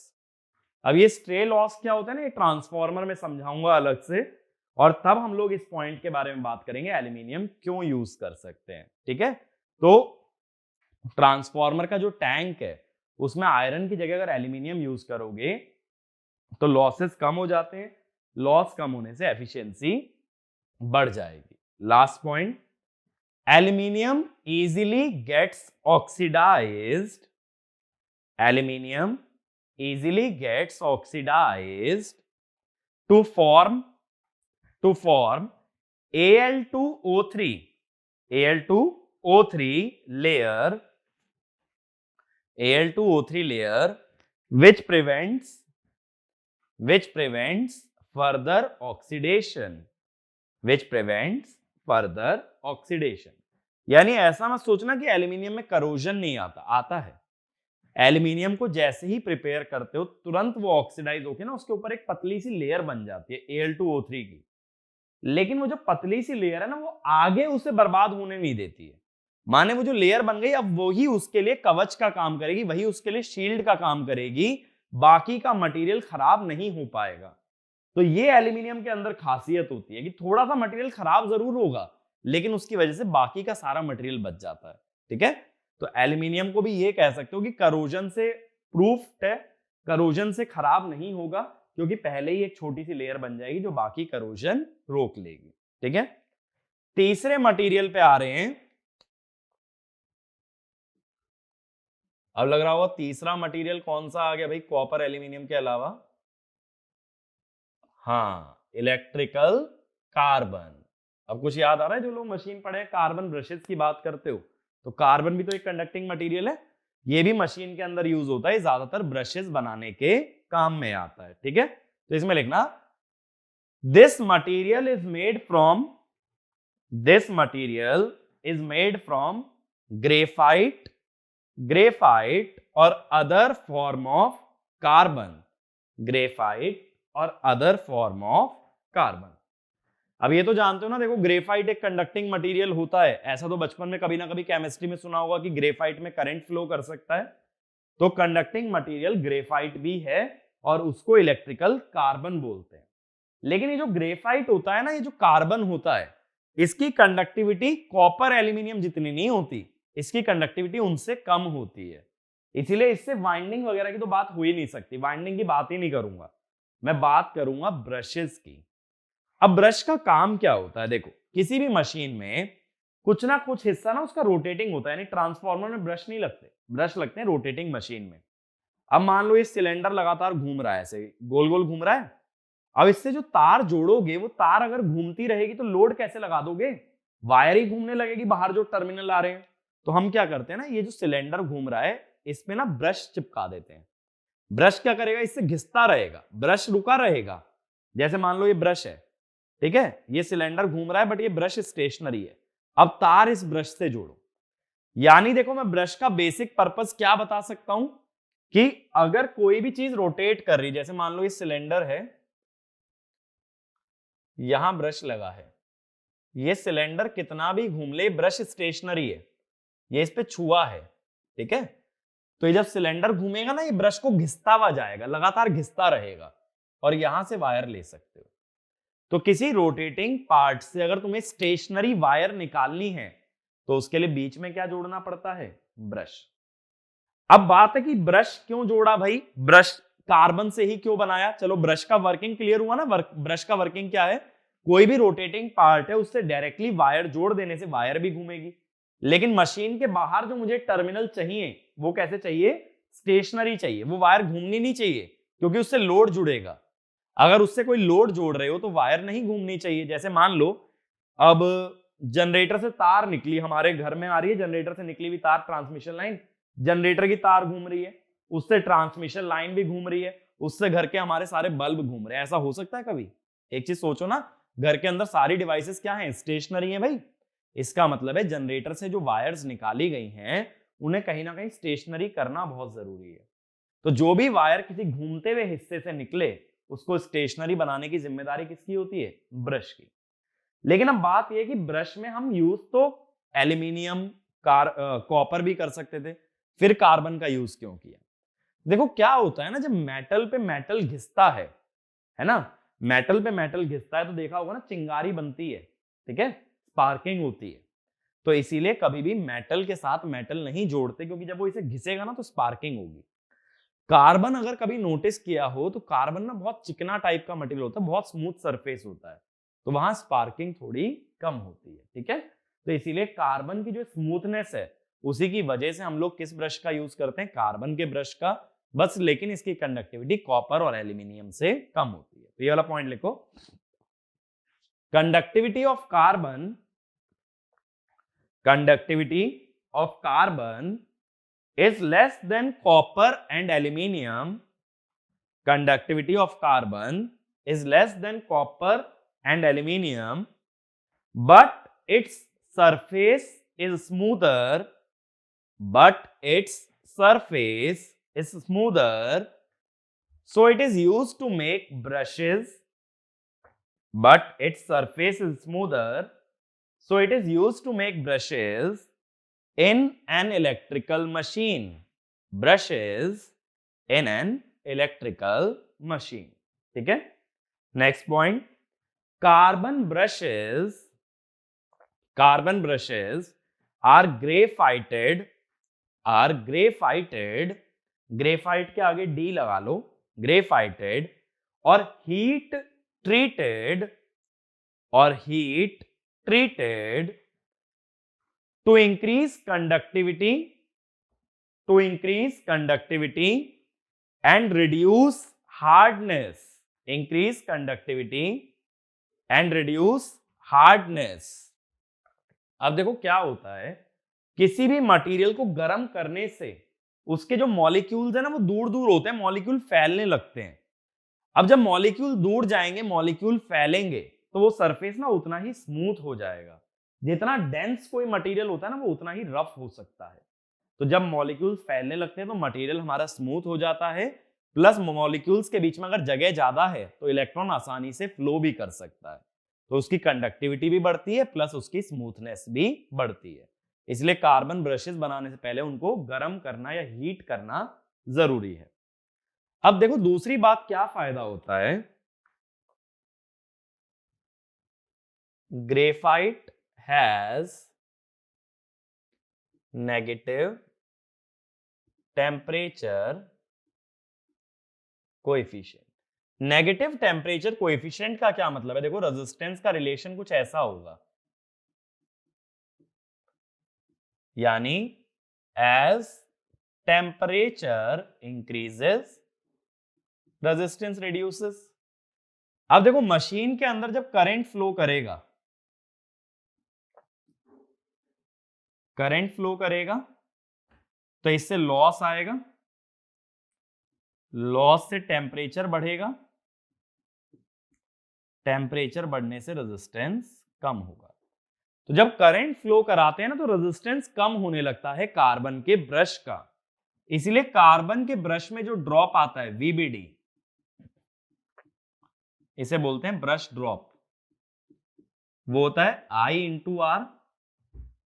अब ये स्ट्रे लॉस क्या होता है ना, ये ट्रांसफॉर्मर में समझाऊंगा अलग से, और तब हम लोग इस पॉइंट के बारे में बात करेंगे एल्यूमिनियम क्यों यूज कर सकते हैं, ठीक है। तो ट्रांसफॉर्मर का जो टैंक है उसमें आयरन की जगह अगर एल्यूमिनियम यूज करोगे तो लॉसेस कम हो जाते हैं, लॉस कम होने से एफिशिएंसी बढ़ जाएगी। Last point, aluminium easily gets oxidized to form to form Al2O3 layer which prevents further oxidation यानी ऐसा मत सोचना कि एल्यूमिनियम में करोजन नहीं आता है। एल्यूमिनियम को जैसे ही प्रिपेयर करते हो तुरंत वो ऑक्सीडाइज होके ना उसके ऊपर एक पतली सी लेयर बन जाती है Al2O3 की, लेकिन वो जो पतली सी लेयर है ना वो आगे उसे बर्बाद होने नहीं देती है। माने वो जो लेयर बन गई अब वही उसके लिए कवच का काम करेगी, वही उसके लिए शील्ड का काम करेगी, बाकी का मटेरियल खराब नहीं हो पाएगा। तो ये एल्यूमिनियम के अंदर खासियत होती है कि थोड़ा सा मटेरियल खराब जरूर होगा लेकिन उसकी वजह से बाकी का सारा मटेरियल बच जाता है। ठीक है, तो एल्यूमिनियम को भी ये कह सकते हो कि करोजन से प्रूफ्ड है, करोजन से खराब नहीं होगा क्योंकि पहले ही एक छोटी सी लेयर बन जाएगी जो बाकी करोजन रोक लेगी। ठीक है, तीसरे मटेरियल पे आ रहे हैं। अब लग रहा होगा तीसरा मटेरियल कौन सा आ गया भाई कॉपर एल्यूमिनियम के अलावा? हाँ, इलेक्ट्रिकल कार्बन। अब कुछ याद आ रहा है? जो लोग मशीन पढ़े हैं कार्बन ब्रशेस की बात करते हो तो कार्बन भी तो एक कंडक्टिंग मटेरियल है, ये भी मशीन के अंदर यूज होता है, ज्यादातर ब्रशेस बनाने के काम में आता है। ठीक है, तो इसमें लिखना this material is made from graphite और अदर फॉर्म ऑफ कार्बन। अब ये तो जानते हो ना, देखो ग्रेफाइट एक कंडक्टिंग मटेरियल होता है, ऐसा तो बचपन में कभी ना कभी केमिस्ट्री में सुना होगा कि ग्रेफाइट में करंट फ्लो कर सकता है, तो कंडक्टिंग मटेरियल ग्रेफाइट भी है और उसको इलेक्ट्रिकल कार्बन बोलते हैं। लेकिन ये जो ग्रेफाइट होता है ना, ये जो कार्बन होता है, इसकी कंडक्टिविटी कॉपर एल्यूमिनियम जितनी नहीं होती, इसकी कंडक्टिविटी उनसे कम होती है, इसीलिए इससे वाइंडिंग वगैरह की तो बात हो ही नहीं सकती। वाइंडिंग की बात ही नहीं करूंगा, मैं बात करूंगा ब्रशेस की। अब ब्रश का काम क्या होता है? देखो किसी भी मशीन में कुछ ना कुछ हिस्सा ना उसका रोटेटिंग होता है, यानी ट्रांसफार्मर में ब्रश नहीं लगते, ब्रश लगते हैं रोटेटिंग मशीन में। अब मान लो ये सिलेंडर लगातार घूम रहा है, ऐसे गोल गोल घूम रहा है, अब इससे जो तार जोड़ोगे वो तार अगर घूमती रहेगी तो लोड कैसे लगा दोगे? वायर ही घूमने लगेगी बाहर जो टर्मिनल आ रहे हैं। तो हम क्या करते हैं ना, ये जो सिलेंडर घूम रहा है इसमें ना ब्रश चिपका देते हैं। ब्रश क्या करेगा? इससे घिसता रहेगा, ब्रश रुका रहेगा। जैसे मान लो ये ब्रश है, ठीक है, ये सिलेंडर घूम रहा है बट ये ब्रश स्टेशनरी है, अब तार इस ब्रश से जोड़ो। यानी देखो मैं ब्रश का बेसिक पर्पस क्या बता सकता हूं कि अगर कोई भी चीज रोटेट कर रही, जैसे मान लो ये सिलेंडर है, यहां ब्रश लगा है, ये सिलेंडर कितना भी घूम ले ब्रश स्टेशनरी है, ये इस पे छुआ है, ठीक है, तो ये जब सिलेंडर घूमेगा ना ये ब्रश को घिसता हुआ जाएगा, लगातार घिसता रहेगा और यहां से वायर ले सकते हो। तो किसी रोटेटिंग पार्ट से अगर तुम्हें स्टेशनरी वायर निकालनी है तो उसके लिए बीच में क्या जोड़ना पड़ता है? ब्रश। अब बात है कि ब्रश क्यों जोड़ा भाई, ब्रश कार्बन से ही क्यों बनाया? चलो ब्रश का वर्किंग क्लियर हुआ ना। ब्रश का वर्किंग क्या है? कोई भी रोटेटिंग पार्ट है उससे डायरेक्टली वायर जोड़ देने से वायर भी घूमेगी, लेकिन मशीन के बाहर जो मुझे टर्मिनल चाहिए वो कैसे चाहिए? स्टेशनरी चाहिए, वो वायर घूमनी नहीं चाहिए क्योंकि उससे लोड जुड़ेगा। अगर उससे कोई लोड जोड़ रहे हो तो वायर नहीं घूमनी चाहिए। जैसे मान लो अब जनरेटर से तार निकली, हमारे घर में आ रही है जनरेटर से निकली हुई तार, ट्रांसमिशन लाइन, जनरेटर की तार घूम रही है, उससे ट्रांसमिशन लाइन भी घूम रही है, उससे घर के हमारे सारे बल्ब घूम रहे हैं। ऐसा हो सकता है कभी? एक चीज सोचो ना, घर के अंदर सारी डिवाइसेस क्या हैं? स्टेशनरी है भाई। इसका मतलब है जनरेटर से जो वायर्स निकाली गई हैं उन्हें कहीं ना कहीं स्टेशनरी करना बहुत जरूरी है। तो जो भी वायर किसी घूमते हुए हिस्से से निकले उसको स्टेशनरी बनाने की जिम्मेदारी किसकी होती है? ब्रश की। लेकिन अब बात यह कि ब्रश में हम यूज तो एल्यूमिनियम, कॉपर भी कर सकते थे, फिर कार्बन का यूज क्यों किया? देखो क्या होता है ना, जब मेटल पे मेटल घिसता है ना, मेटल पे मेटल घिसता है तो देखा होगा ना चिंगारी बनती है, ठीक है, स्पार्किंग होती है। तो इसीलिए कभी भी मेटल के साथ मेटल नहीं जोड़ते क्योंकि जब वो इसे घिसेगा ना तो स्पार्किंग होगी। कार्बन अगर कभी नोटिस किया हो तो कार्बन ना बहुत चिकना टाइप का मटेरियल होता है, बहुत स्मूथ सरफेस होता है, तो वहां स्पार्किंग थोड़ी कम होती है। ठीक है, तो इसीलिए कार्बन की जो स्मूथनेस है उसी की वजह से हम लोग किस ब्रश का यूज करते हैं? कार्बन के ब्रश का, बस लेकिन इसकी कंडक्टिविटी कॉपर और एल्यूमिनियम से कम होती है। तो ये वाला पॉइंट लिखो। conductivity of carbon is less than copper and aluminium. Conductivity of carbon is less than copper and aluminium, but its surface is smoother. So it is used to make brushes. But its surface is smoother, so it is used to make brushes in an electrical machine. Brushes in an electrical machine. ठीक है? Next point. Carbon brushes are graphited. Graphite के आगे D लगा लो. Graphited और heat treated to increase conductivity and reduce hardness. अब देखो क्या होता है, किसी भी मटेरियल को गर्म करने से उसके जो मॉलिक्यूल्स है ना वो दूर दूर होते हैं, मॉलिक्यूल फैलने लगते हैं. अब जब मॉलिक्यूल दूर जाएंगे, मॉलिक्यूल फैलेंगे, तो वो सरफेस ना उतना ही स्मूथ हो जाएगा. जितना डेंस कोई मटेरियल होता है ना वो उतना ही रफ हो सकता है. तो जब मॉलिक्यूल्स फैलने लगते हैं तो मटेरियल हमारा स्मूथ हो जाता है, प्लस मॉलिक्यूल्स के बीच में अगर जगह ज्यादा है तो इलेक्ट्रॉन आसानी से फ्लो भी कर सकता है, तो उसकी कंडक्टिविटी भी बढ़ती है प्लस उसकी स्मूथनेस भी बढ़ती है. इसलिए कार्बन ब्रशेस बनाने से पहले उनको गर्म करना या हीट करना जरूरी है. अब देखो दूसरी बात क्या फायदा होता है. Graphite has negative temperature coefficient. Negative temperature coefficient का क्या मतलब है? देखो रेजिस्टेंस का रिलेशन कुछ ऐसा होगा, यानी as temperature increases resistance reduces. अब देखो मशीन के अंदर जब करंट फ्लो करेगा तो इससे लॉस आएगा, लॉस से टेम्परेचर बढ़ेगा, टेम्परेचर बढ़ने से रेजिस्टेंस कम होगा. तो जब करंट फ्लो कराते हैं ना तो रेजिस्टेंस कम होने लगता है कार्बन के ब्रश का. इसलिए कार्बन के ब्रश में जो ड्रॉप आता है VBD, इसे बोलते हैं ब्रश ड्रॉप, वो होता है I इंटू R.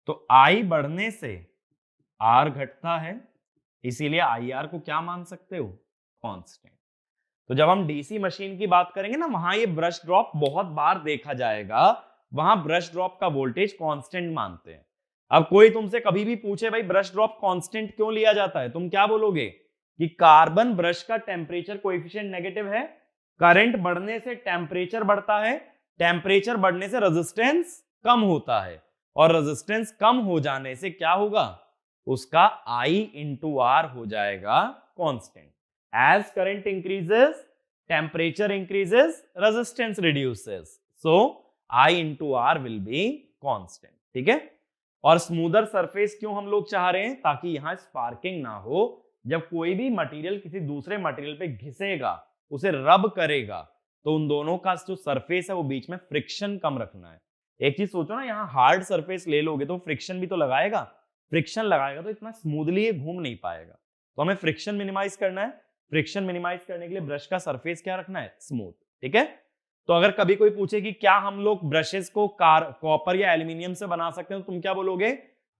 तो I बढ़ने से R घटता है, इसीलिए IR को क्या मान सकते हो? कांस्टेंट. तो जब हम डीसी मशीन की बात करेंगे ना, वहां ये ब्रश ड्रॉप बहुत बार देखा जाएगा, वहां ब्रश ड्रॉप का वोल्टेज कांस्टेंट मानते हैं. अब कोई तुमसे कभी भी पूछे भाई ब्रश ड्रॉप कांस्टेंट क्यों लिया जाता है, तुम क्या बोलोगे? कि कार्बन ब्रश का टेम्परेचर कोएफिशिएंट नेगेटिव है, करंट बढ़ने से टेम्परेचर बढ़ता है, टेम्परेचर बढ़ने से रेजिस्टेंस कम होता है, और रेजिस्टेंस कम हो जाने से क्या होगा? उसका I इंटू R हो जाएगा constant. As current increases, temperature increases, resistance reduces. So I into R will be constant. ठीक है? और स्मूदर सरफेस क्यों हम लोग चाह रहे हैं? ताकि यहां स्पार्किंग ना हो. जब कोई भी मटेरियल किसी दूसरे मटेरियल पे घिसेगा, उसे रब करेगा, तो उन दोनों का जो सरफेस है वो बीच में फ्रिक्शन कम रखना है. एक चीज सोचो ना, यहाँ हार्ड सरफेस ले लोगे तो फ्रिक्शन भी तो लगाएगा, फ्रिक्शन लगाएगा तो इतना स्मूथली ये घूम नहीं पाएगा. तो हमें फ्रिक्शन मिनिमाइज करना है. फ्रिक्शन मिनिमाइज करने के लिए ब्रश का सरफेस क्या रखना है? स्मूथ. ठीक है? तो अगर कभी कोई पूछे कि क्या हम लोग ब्रशेस को कॉपर या एल्यूमिनियम से बना सकते हैं, तो तुम क्या बोलोगे?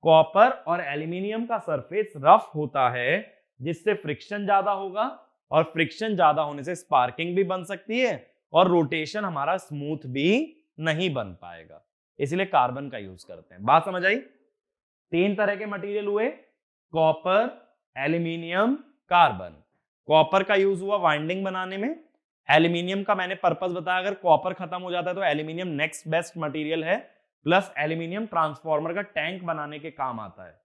कॉपर और एल्यूमिनियम का सरफेस रफ होता है, जिससे फ्रिक्शन ज्यादा होगा, और फ्रिक्शन ज्यादा होने से स्पार्किंग भी बन सकती है, और रोटेशन हमारा स्मूथ भी नहीं बन पाएगा. इसलिए कार्बन का यूज करते हैं. बात समझ आई? 3 तरह के मटेरियल हुए, कॉपर, एल्यूमिनियम, कार्बन. कॉपर का यूज हुआ वाइंडिंग बनाने में. एल्यूमिनियम का मैंने पर्पस बताया, अगर कॉपर खत्म हो जाता है तो एल्यूमिनियम नेक्स्ट बेस्ट मटेरियल है, प्लस एल्यूमिनियम ट्रांसफार्मर का टैंक बनाने के काम आता है.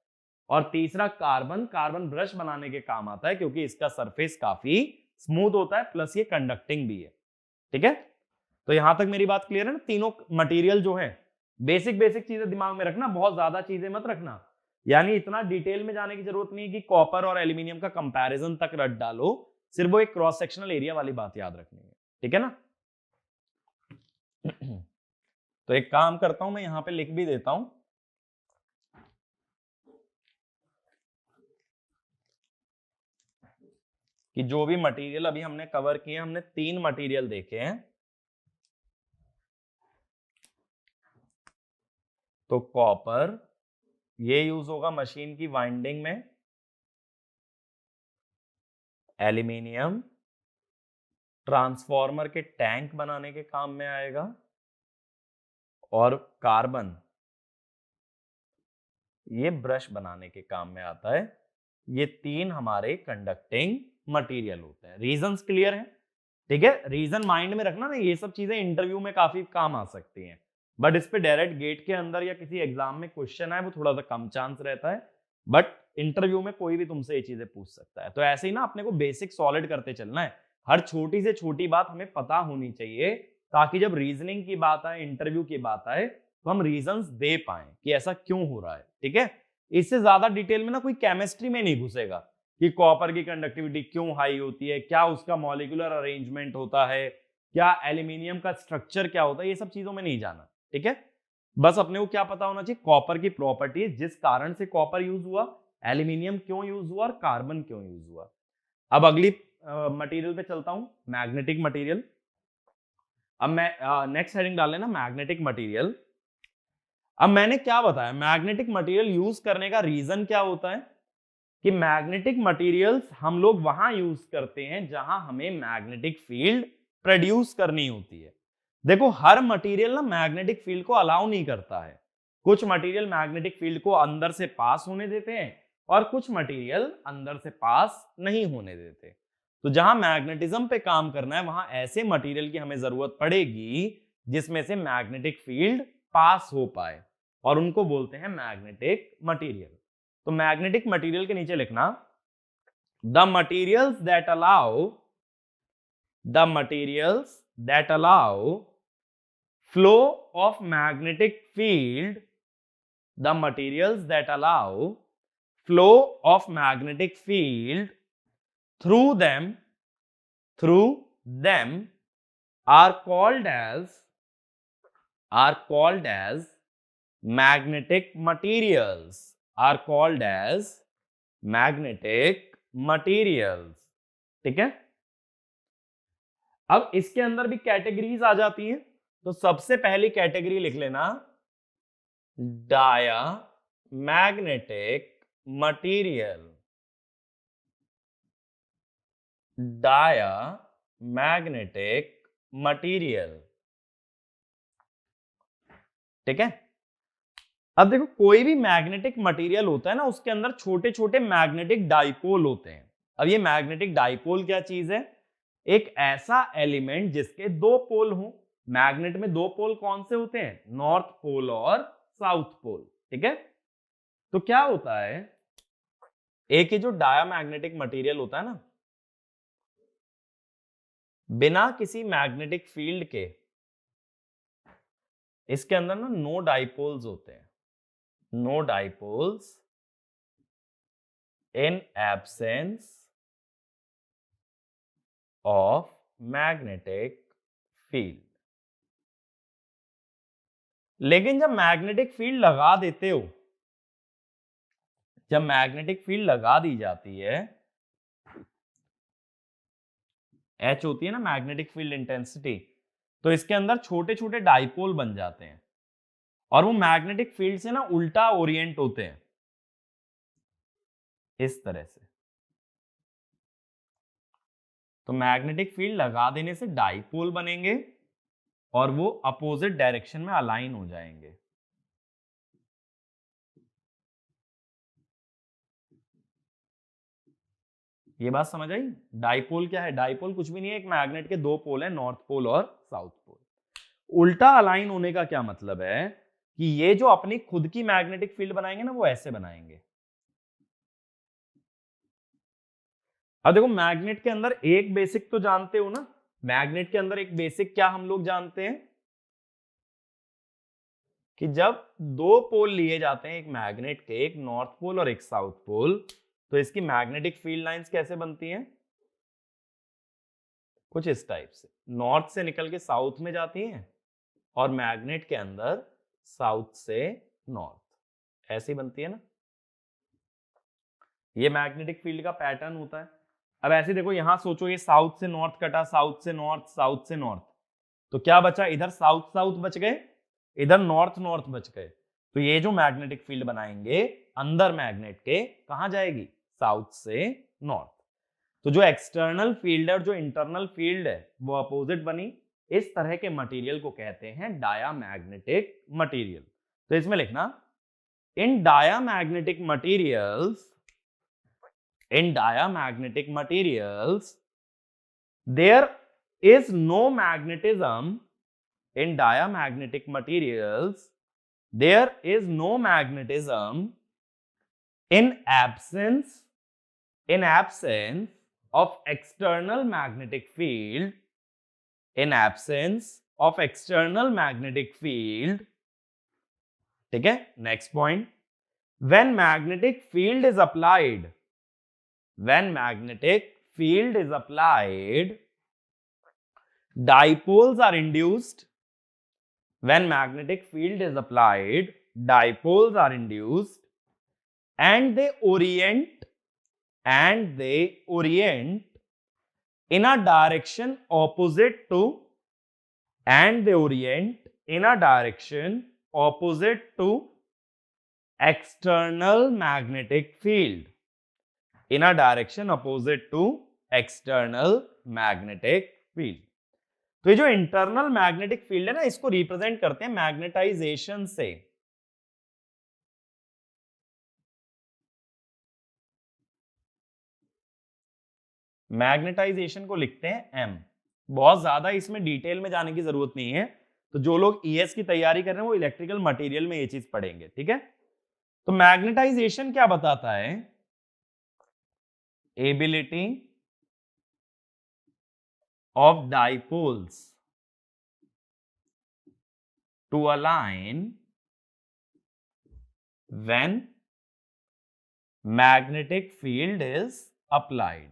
और तीसरा कार्बन, कार्बन ब्रश बनाने के काम आता है, क्योंकि इसका सरफेस काफी स्मूथ होता है, प्लस ये कंडक्टिंग भी है. ठीक है? तो यहां तक मेरी बात क्लियर है ना? तीनों मटेरियल जो है, बेसिक बेसिक चीजें दिमाग में रखना, बहुत ज्यादा चीजें मत रखना, यानी इतना डिटेल में जाने की जरूरत नहीं कि कॉपर और एल्यूमिनियम का कंपैरिजन तक रट डालो, सिर्फ वो एक क्रॉस सेक्शनल एरिया वाली बात याद रखनी है, ठीक है ना? तो एक काम करता हूं, मैं यहां पे लिख भी देता हूं कि जो भी मटेरियल अभी हमने कवर किए, हमने 3 मटेरियल देखे हैं। तो कॉपर, ये यूज होगा मशीन की वाइंडिंग में, एल्यूमिनियम ट्रांसफार्मर के टैंक बनाने के काम में आएगा, और कार्बन ये ब्रश बनाने के काम में आता है। ये 3 हमारे कंडक्टिंग मटेरियल होते हैं। रीजंस क्लियर है? ठीक है, रीजन माइंड में रखना ना, ये सब चीजें इंटरव्यू में काफी काम आ सकती हैं, बट इस पे डायरेक्ट गेट के अंदर या किसी एग्जाम में क्वेश्चन आए वो थोड़ा सा कम चांस रहता है, बट इंटरव्यू में कोई भी तुमसे ये चीजें पूछ सकता है। तो ऐसे ही ना अपने को बेसिक सॉलिड करते चलना है, हर छोटी से छोटी बात हमें पता होनी चाहिए, ताकि जब रीजनिंग की बात आए, इंटरव्यू की बात आए, तो हम रीजंस दे पाए कि ऐसा क्यों हो रहा है, ठीक है? इससे ज्यादा डिटेल में ना कोई केमिस्ट्री में नहीं घुसेगा कि कॉपर की कंडक्टिविटी क्यों हाई होती है, क्या उसका मॉलिक्यूलर अरेंजमेंट होता है, क्या एल्यूमिनियम का स्ट्रक्चर क्या होता है, ये सब चीजों में नहीं जाना, ठीक है? बस अपने को क्या पता होना चाहिए, कॉपर की प्रॉपर्टीज, जिस कारण से कॉपर यूज हुआ, एल्यूमिनियम क्यों यूज हुआ और कार्बन क्यों यूज हुआ। अब अगली मटेरियल पे चलता हूं, मैग्नेटिक मटेरियल। अब मैं नेक्स्ट हेडिंग डाल लेना, मैग्नेटिक मटेरियल। अब मैंने क्या बताया, मैग्नेटिक मटेरियल यूज करने का रीजन क्या होता है कि मैग्नेटिक मटेरियल्स हम लोग वहां यूज करते हैं जहां हमें मैग्नेटिक फील्ड प्रोड्यूस करनी होती है। देखो, हर मटेरियल ना मैग्नेटिक फील्ड को अलाउ नहीं करता है। कुछ मटेरियल मैग्नेटिक फील्ड को अंदर से पास होने देते हैं, और कुछ मटेरियल अंदर से पास नहीं होने देते। तो जहां मैग्नेटिज्म पे काम करना है, वहां ऐसे मटेरियल की हमें जरूरत पड़ेगी जिसमें से मैग्नेटिक फील्ड पास हो पाए, और उनको बोलते हैं मैग्नेटिक मटेरियल। तो मैग्नेटिक मटेरियल के नीचे लिखना, the materials that allow flow of magnetic field, the materials that allow flow of magnetic field through them are called as magnetic materials, are called as magnetic materials, ठीक है? अब इसके अंदर भी कैटेगरीज आ जाती हैं। तो सबसे पहली कैटेगरी लिख लेना, डायामैग्नेटिक मटेरियल, डायामैग्नेटिक मटेरियल, ठीक है? अब देखो, कोई भी मैग्नेटिक मटेरियल होता है ना, उसके अंदर छोटे छोटे मैग्नेटिक डाइपोल होते हैं। अब ये मैग्नेटिक डाइपोल क्या चीज है? एक ऐसा एलिमेंट जिसके 2 पोल हों। मैग्नेट में 2 पोल कौन से होते हैं? नॉर्थ पोल और साउथ पोल, ठीक है? तो क्या होता है, एक ये जो डायामैग्नेटिक मटेरियल होता है ना, बिना किसी मैग्नेटिक फील्ड के इसके अंदर ना नो डाइपोल्स होते हैं, no dipoles in absence of magnetic field. लेकिन जब मैग्नेटिक फील्ड लगा देते हो, जब मैग्नेटिक फील्ड लगा दी जाती है, H होती है ना मैग्नेटिक फील्ड इंटेंसिटी, तो इसके अंदर छोटे छोटे डाइपोल बन जाते हैं, और वो मैग्नेटिक फील्ड से ना उल्टा ओरिएंट होते हैं, इस तरह से। तो मैग्नेटिक फील्ड लगा देने से डाइपोल बनेंगे, और वो अपोजिट डायरेक्शन में अलाइन हो जाएंगे। ये बात समझ आई? डाइपोल क्या है? डाइपोल कुछ भी नहीं है, एक मैग्नेट के 2 पोल है, नॉर्थ पोल और साउथ पोल। उल्टा अलाइन होने का क्या मतलब है कि ये जो अपनी खुद की मैग्नेटिक फील्ड बनाएंगे ना, वो ऐसे बनाएंगे। अब देखो, मैग्नेट के अंदर एक बेसिक तो जानते हो ना, मैग्नेट के अंदर एक बेसिक क्या हम लोग जानते हैं कि जब दो पोल लिए जाते हैं एक मैग्नेट के, एक नॉर्थ पोल और एक साउथ पोल, तो इसकी मैग्नेटिक फील्ड लाइंस कैसे बनती हैं? कुछ इस टाइप से, नॉर्थ से निकल के साउथ में जाती हैं और मैग्नेट के अंदर साउथ से नॉर्थ, ऐसी बनती है ना। ये मैग्नेटिक फील्ड का पैटर्न होता है। अब ऐसे देखो, यहां सोचो ये साउथ से नॉर्थ कटा, साउथ से नॉर्थ, साउथ से नॉर्थ, तो क्या बचा? इधर साउथ साउथ बच गए, इधर नॉर्थ नॉर्थ बच गए। तो ये जो मैग्नेटिक फील्ड बनाएंगे अंदर मैग्नेट के, कहां जाएगी? साउथ से नॉर्थ। तो जो एक्सटर्नल फील्ड है और जो इंटरनल फील्ड है वो अपोजिट बनी। इस तरह के मटेरियल को कहते हैं डायामैग्नेटिक मटेरियल। तो इसमें लिखना, in diamagnetic materials, in diamagnetic materials there is no magnetism. In diamagnetic materials there is no magnetism in absence of external magnetic field. In absence of external magnetic field, ठीक है। Next point, when magnetic field is applied, when magnetic field is applied, dipoles are induced. When magnetic field is applied, dipoles are induced and they orient in a direction opposite to, and they orient in a direction opposite to external magnetic field, in a direction opposite to external magnetic field. तो ये जो इंटरनल मैग्नेटिक फील्ड है ना, इसको रिप्रेजेंट करते हैं मैग्नेटाइजेशन से। मैग्नेटाइजेशन को लिखते हैं एम। बहुत ज्यादा इसमें डिटेल में जाने की जरूरत नहीं है, तो जो लोग ईएस की तैयारी कर रहे हैं वो इलेक्ट्रिकल मटेरियल में ये चीज पढ़ेंगे, ठीक है। तो मैग्नेटाइजेशन क्या बताता है? Ability of dipoles to align when magnetic field is applied.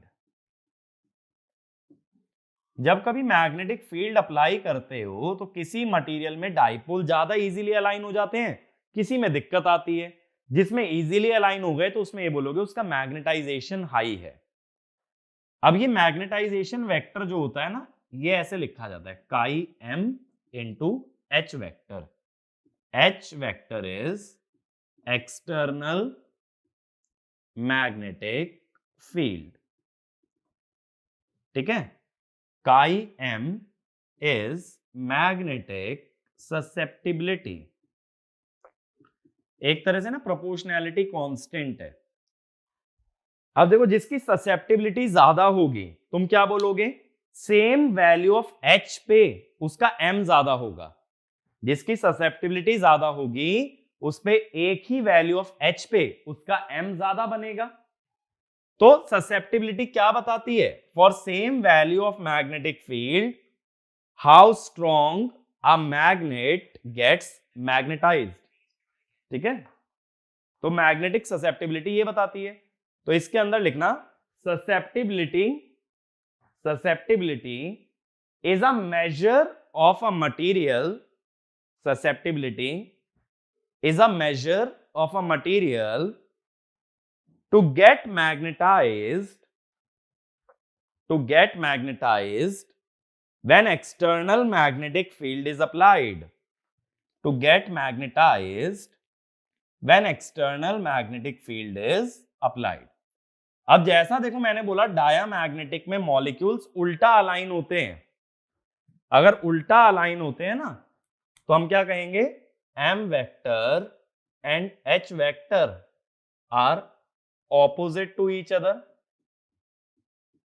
जब कभी मैग्नेटिक फील्ड अप्लाई करते हो तो किसी मटेरियल में डाइपोल ज्यादा इजीली अलाइन हो जाते हैं, किसी में दिक्कत आती है। जिसमें इजीली अलाइन हो गए तो उसमें ये बोलोगे उसका मैग्नेटाइजेशन हाई है। अब ये मैग्नेटाइजेशन वेक्टर जो होता है ना, ये ऐसे लिखा जाता है, chi M into H vector. H vector is external magnetic field, ठीक है। Chi M is magnetic susceptibility. एक तरह से ना प्रोपोर्शनैलिटी कांस्टेंट है। अब देखो, जिसकी ससेप्टिबिलिटी ज्यादा होगी, तुम क्या बोलोगे? सेम वैल्यू ऑफ एच पे उसका एम ज्यादा होगा। जिसकी ससेप्टिबिलिटी ज्यादा होगी उस पे एक ही वैल्यू ऑफ एच पे उसका एम ज्यादा बनेगा। तो ससेप्टिबिलिटी क्या बताती है? For same value of magnetic field how strong a magnet gets magnetized, ठीक है। तो मैग्नेटिक ससेप्टिबिलिटी ये बताती है। तो इसके अंदर लिखना, susceptibility is a measure of a material, susceptibility is a measure of a material to get magnetized when external magnetic field is applied, to get magnetized when external magnetic field is applied. अब जैसा देखो मैंने बोला डायामैग्नेटिक में मॉलिक्यूल्स उल्टा अलाइन होते हैं। अगर उल्टा अलाइन होते हैं ना तो हम क्या कहेंगे? M vector and H vector are opposite to each other.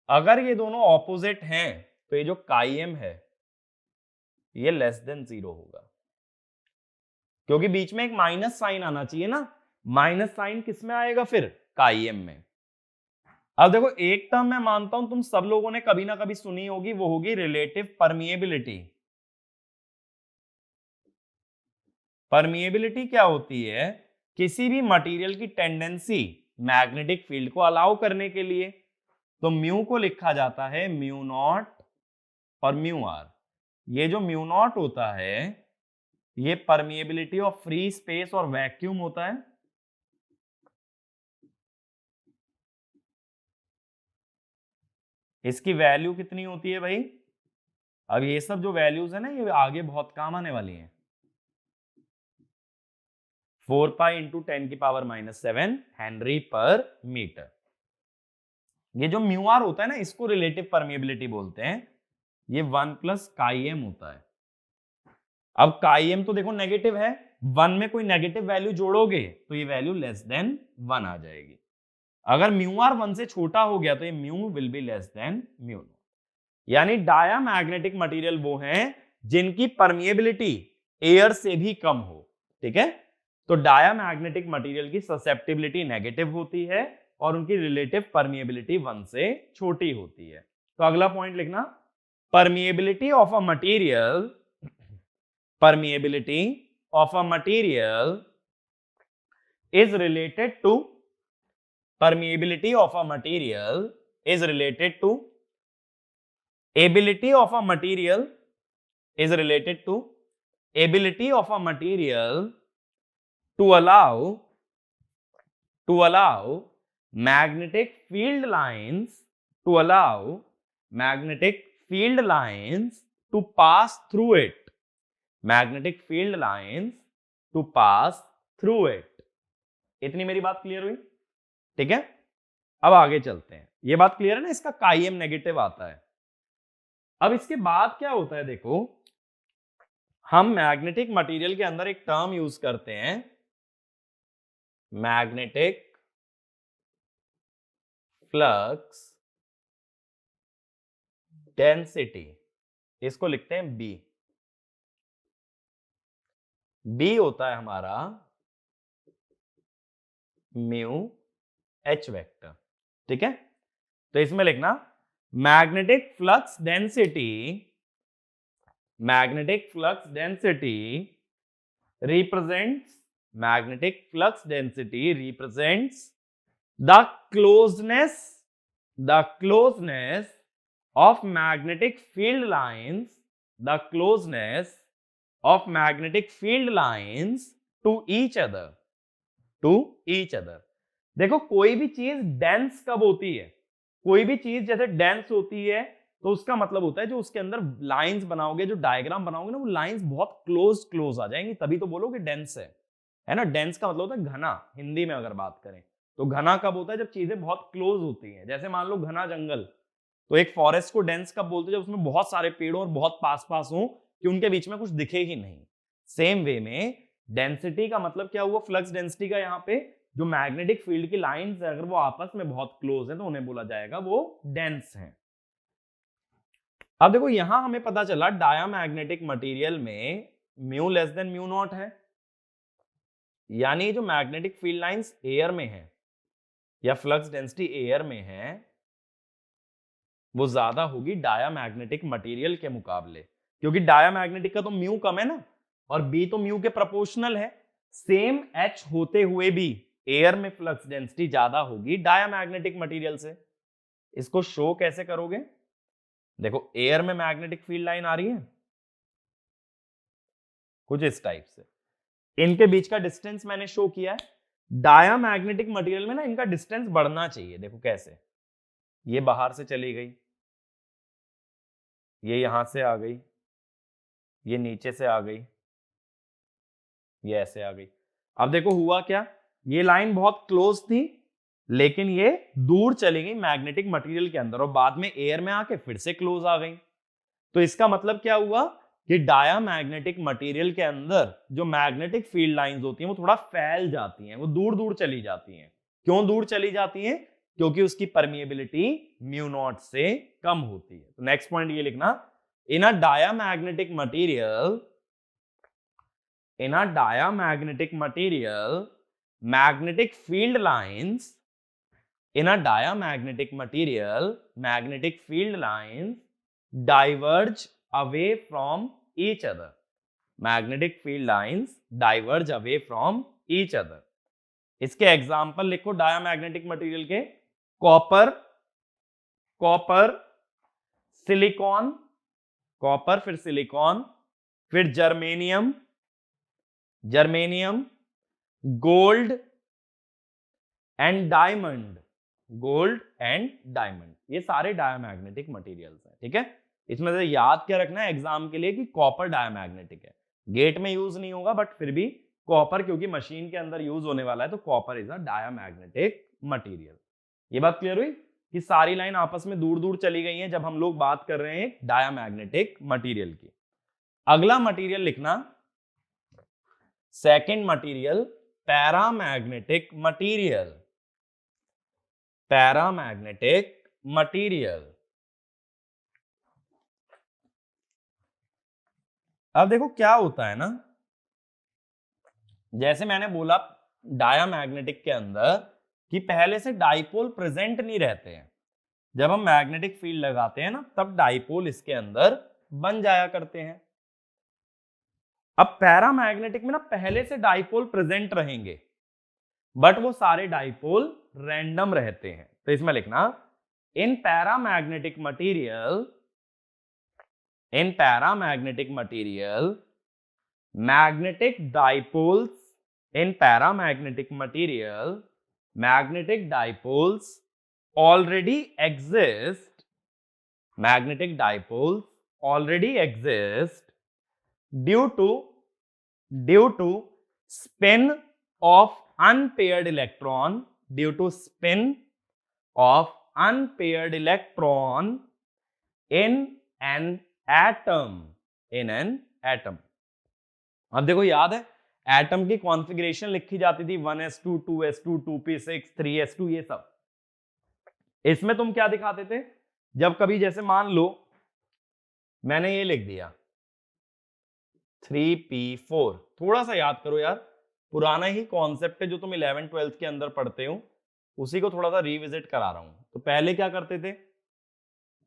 अगर ये दोनों ऑपोजिट हैं तो ये जो काई एम है ये लेस देन 0 होगा, क्योंकि बीच में एक माइनस साइन आना चाहिए ना। माइनस साइन किस में आएगा फिर? काई एम में। अब देखो एक टर्म मैं मानता हूं तुम सब लोगों ने कभी ना कभी सुनी होगी, वो होगी रिलेटिव परमिएबिलिटी। परमिएबिलिटी क्या होती है? किसी भी मटेरियल की टेंडेंसी मैग्नेटिक फील्ड को अलाउ करने के लिए। तो म्यू को लिखा जाता है म्यू नॉट और म्यू आर। ये जो म्यू नॉट होता है ये परमिएबिलिटी ऑफ फ्री स्पेस और वैक्यूम होता है। इसकी वैल्यू कितनी होती है भाई? अब ये सब जो वैल्यूज है ना ये आगे बहुत काम आने वाली हैं। 4 पाई इंटू 10⁻⁻7 हेनरी पर मीटर। ये जो म्यू आर होता है ना इसको रिलेटिव परमिएबिलिटी बोलते हैं। ये 1 प्लस काई एम होता है। अब काई एम तो देखो नेगेटिव है, 1 में कोई नेगेटिव वैल्यू जोड़ोगे तो ये वैल्यू लेस देन 1 आ जाएगी। अगर म्यू आर 1 से छोटा हो गया तो ये mu will be less than mu naught. यानी डायामैग्नेटिक मटेरियल वो हैं जिनकी परमिएबिलिटी एयर से भी कम हो। ठीक है, तो डायामैग्नेटिक मटेरियल की ससेप्टिबिलिटी नेगेटिव होती है और उनकी रिलेटिव परमिएबिलिटी 1 से छोटी होती है। तो अगला पॉइंट लिखना, permeability of a material, permeability of a material is related to, permeability of a material is related to, ability of a material is related to, ability of a material to allow magnetic field lines, to allow magnetic field lines to pass through it, magnetic field lines to pass through it. इतनी मेरी बात क्लियर हुई? ठीक है, अब आगे चलते हैं। ये बात क्लियर है ना, इसका काई एम नेगेटिव आता है। अब इसके बाद क्या होता है देखो, हम मैग्नेटिक मटेरियल के अंदर एक टर्म यूज करते हैं मैग्नेटिक फ्लक्स डेंसिटी। इसको लिखते हैं बी। बी होता है हमारा म्यू एच वेक्टर। ठीक है, तो इसमें लिखना magnetic flux density, magnetic flux density represents, magnetic flux density represents the closeness, the closeness of magnetic field lines, the closeness of magnetic field lines to each other, to each other। देखो कोई भी चीज डेंस कब होती है? कोई भी चीज जैसे डेंस होती है तो उसका मतलब होता है जो उसके अंदर लाइंस बनाओगे, जो डायग्राम बनाओगे ना, वो लाइंस बहुत क्लोज क्लोज आ जाएंगी, तभी तो बोलोगे डेंस है ना। डेंस का मतलब होता है घना, हिंदी में अगर बात करें तो घना कब होता है? जब चीजें बहुत क्लोज होती हैं। जैसे मान लो घना जंगल, तो एक फॉरेस्ट को डेंस कब बोलते हैं? जब उसमें बहुत सारे पेड़ और बहुत पास पास हो कि उनके बीच में कुछ दिखे ही नहीं। सेम वे में डेंसिटी का मतलब क्या हुआ? फ्लक्स डेंसिटी का यहाँ पे जो मैग्नेटिक फील्ड की लाइंस है अगर वो आपस में बहुत क्लोज है तो उन्हें बोला जाएगा वो डेंस हैं। अब देखो यहां हमें पता चला डायामैग्नेटिक मटेरियल में mu less than mu naught है, यानी जो मैग्नेटिक फील्ड लाइंस एयर में है या फ्लक्स डेंसिटी एयर में है वो ज्यादा होगी डायामैग्नेटिक मटेरियल के मुकाबले, क्योंकि डायामैग्नेटिक का तो म्यू कम है ना और बी तो म्यू के प्रोपोर्शनल है। सेम एच होते हुए भी एयर में फ्लक्स डेंसिटी ज्यादा होगी डायामैग्नेटिक मटेरियल से। इसको शो कैसे करोगे? देखो एयर में मैग्नेटिक फील्ड लाइन आ रही है कुछ इस टाइप से, इनके बीच का डिस्टेंस मैंने शो किया है। डायामैग्नेटिक मटेरियल में ना इनका डिस्टेंस बढ़ना चाहिए। देखो कैसे, ये बाहर से चली गई, ये यहां से आ गई, ये नीचे से आ गई, ये ऐसे आ गई। अब देखो हुआ क्या, ये लाइन बहुत क्लोज थी लेकिन ये दूर चली गई मैग्नेटिक मटेरियल के अंदर और बाद में एयर में आके फिर से क्लोज आ गई। तो इसका मतलब क्या हुआ कि डायामैग्नेटिक मटेरियल के अंदर जो मैग्नेटिक फील्ड लाइंस होती हैं वो थोड़ा फैल जाती हैं, वो दूर दूर चली जाती हैं। क्यों दूर चली जाती हैं? क्योंकि उसकी परमिएबिलिटी म्यू नॉट से कम होती है। तो नेक्स्ट पॉइंट ये लिखना, in a diamagnetic material, in a diamagnetic material, magnetic field lines, In a diamagnetic material, magnetic field lines diverge away from each other. Magnetic field lines diverge away from each other. इसके एग्जाम्पल लिखो डायामैग्नेटिक मटेरियल के। कॉपर, कॉपर, सिलिकॉन, कॉपर फिर सिलिकॉन, फिर germanium, germanium, gold and diamond, gold and diamond, ये सारे डायामैग्नेटिक मटेरियल्स हैं। ठीक है, इसमें से याद क्या रखना है एग्जाम के लिए कि कॉपर डायामैग्नेटिक है। गेट में यूज नहीं होगा बट फिर भी कॉपर क्योंकि मशीन के अंदर यूज होने वाला है तो copper is a diamagnetic material. ये बात क्लियर हुई कि सारी लाइन आपस में दूर दूर चली गई हैं जब हम लोग बात कर रहे हैं डायामैग्नेटिक मटेरियल की। अगला मटेरियल लिखना, second material paramagnetic material, paramagnetic material. अब देखो क्या होता है ना, जैसे मैंने बोला डायामैग्नेटिक के अंदर कि पहले से डाइपोल प्रेजेंट नहीं रहते हैं, जब हम मैग्नेटिक फील्ड लगाते हैं ना तब डाइपोल इसके अंदर बन जाया करते हैं। अब पैरामैग्नेटिक में ना पहले से डाइपोल प्रेजेंट रहेंगे बट वो सारे डाइपोल रैंडम रहते हैं। तो इसमें लिखना in paramagnetic material, in paramagnetic material magnetic dipoles, in paramagnetic material magnetic dipoles already exist, magnetic dipoles already exist due to spin of unpaired electron, due to spin of unpaired electron in an atom, in an atom। अब देखो याद है एटम की कॉन्फ़िगरेशन लिखी जाती थी 1s2 2s2 2p6 3s2 ये सब। इसमें तुम क्या दिखाते थे, जब कभी जैसे मान लो मैंने ये लिख दिया 3p4, थोड़ा सा याद करो यार, पुराना ही कॉन्सेप्ट है जो तुम 11th 12th के अंदर पढ़ते हो, उसी को थोड़ा सा रिविजिट करा रहा हूं। तो पहले क्या करते थे,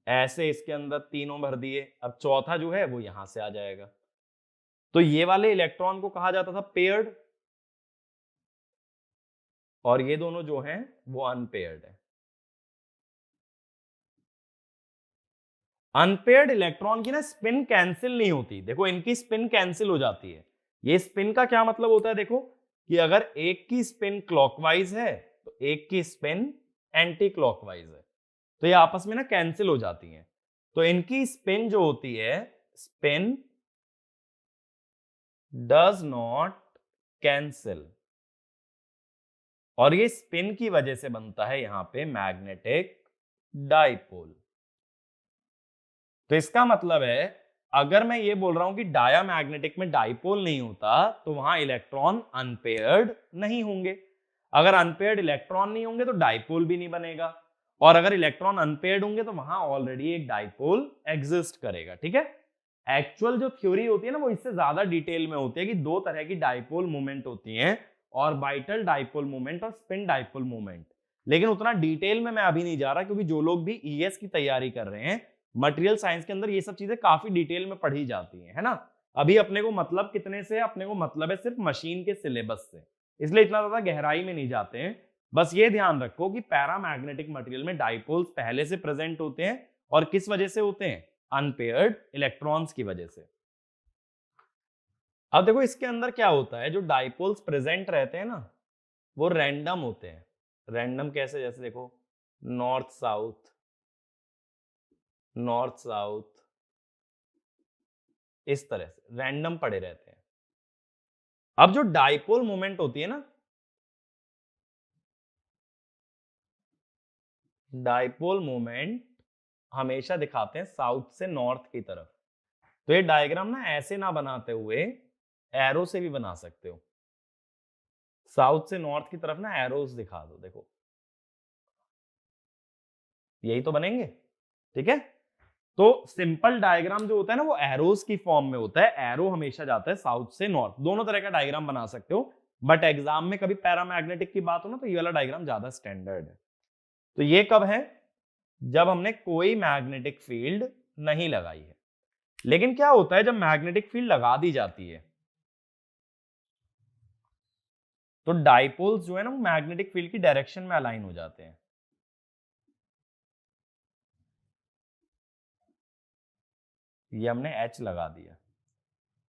ऐसे इसके अंदर तीनों भर दिए, अब चौथा जो है वो यहां से आ जाएगा। तो ये वाले इलेक्ट्रॉन को कहा जाता था पेयर्ड और ये दोनों जो हैं वो अनपेयर्ड है। अनपेयर्ड इलेक्ट्रॉन की ना स्पिन कैंसिल नहीं होती, देखो इनकी स्पिन कैंसिल हो जाती है। ये स्पिन का क्या मतलब होता है, देखो कि अगर एक की स्पिन क्लॉकवाइज है तो एक की स्पिन एंटी क्लॉकवाइज है, तो ये आपस में ना कैंसिल हो जाती हैं। तो इनकी स्पिन जो होती है, स्पिन डज नॉट कैंसिल, और ये स्पिन की वजह से बनता है यहां पे मैग्नेटिक डाइपोल। तो इसका मतलब है अगर मैं ये बोल रहा हूं कि डायामैग्नेटिक में डाइपोल नहीं होता तो वहां इलेक्ट्रॉन अनपेयर्ड नहीं होंगे। अगर अनपेयर्ड इलेक्ट्रॉन नहीं होंगे तो डाइपोल भी नहीं बनेगा, और अगर इलेक्ट्रॉन अनपेयर्ड होंगे तो वहां ऑलरेडी एक डाइपोल एग्जिस्ट करेगा। ठीक है, एक्चुअल जो थ्योरी होती है ना वो इससे ज्यादा डिटेल में होती है कि दो तरह की डाइपोल मूवमेंट होती हैं, ऑर्बिटल डाइपोल मूवमेंट और स्पिन डाइपोल मूवमेंट। लेकिन उतना डिटेल में मैं अभी नहीं जा रहा क्योंकि जो लोग भी ईएस की तैयारी कर रहे हैं, मटेरियल साइंस के अंदर ये सब चीजें काफी डिटेल में पढ़ी जाती हैं, है ना। अभी अपने को मतलब कितने से, अपने को मतलब है सिर्फ मशीन के सिलेबस से, इसलिए इतना ज्यादा गहराई में नहीं जाते हैं। बस ये ध्यान रखो कि पैरामैग्नेटिक मटेरियल में डाइपोल्स पहले से प्रेजेंट होते हैं और किस वजह से होते हैं, अनपेयर्ड इलेक्ट्रॉन्स की वजह से। अब देखो इसके अंदर क्या होता है, जो डाइपोल्स प्रेजेंट रहते हैं ना वो रैंडम होते हैं। रैंडम कैसे, जैसे देखो नॉर्थ साउथ, नॉर्थ साउथ, इस तरह से रैंडम पड़े रहते हैं। अब जो डाइपोल मोमेंट होती है ना, डाइपोल मोमेंट हमेशा दिखाते हैं साउथ से नॉर्थ की तरफ। तो ये डायग्राम ना ऐसे ना बनाते हुए एरो से भी बना सकते हो, साउथ से नॉर्थ की तरफ ना एरोस दिखा दो, देखो यही तो बनेंगे। ठीक है, तो सिंपल डायग्राम जो होता है ना वो एरोस की फॉर्म में होता है, एरो हमेशा जाता है साउथ से नॉर्थ, दोनों तरह का डायग्राम बना सकते हो। बट एग्जाम में कभी पैरामैग्नेटिक की बात हो ना तो ये वाला डायग्राम ज्यादा स्टैंडर्ड है। तो ये कब है? जब हमने कोई मैग्नेटिक फील्ड नहीं लगाई है। लेकिन क्या होता है जब मैग्नेटिक फील्ड लगा दी जाती है तो डाइपोल्स जो है ना वो मैग्नेटिक फील्ड की डायरेक्शन में अलाइन हो जाते हैं। ये हमने H लगा दिया।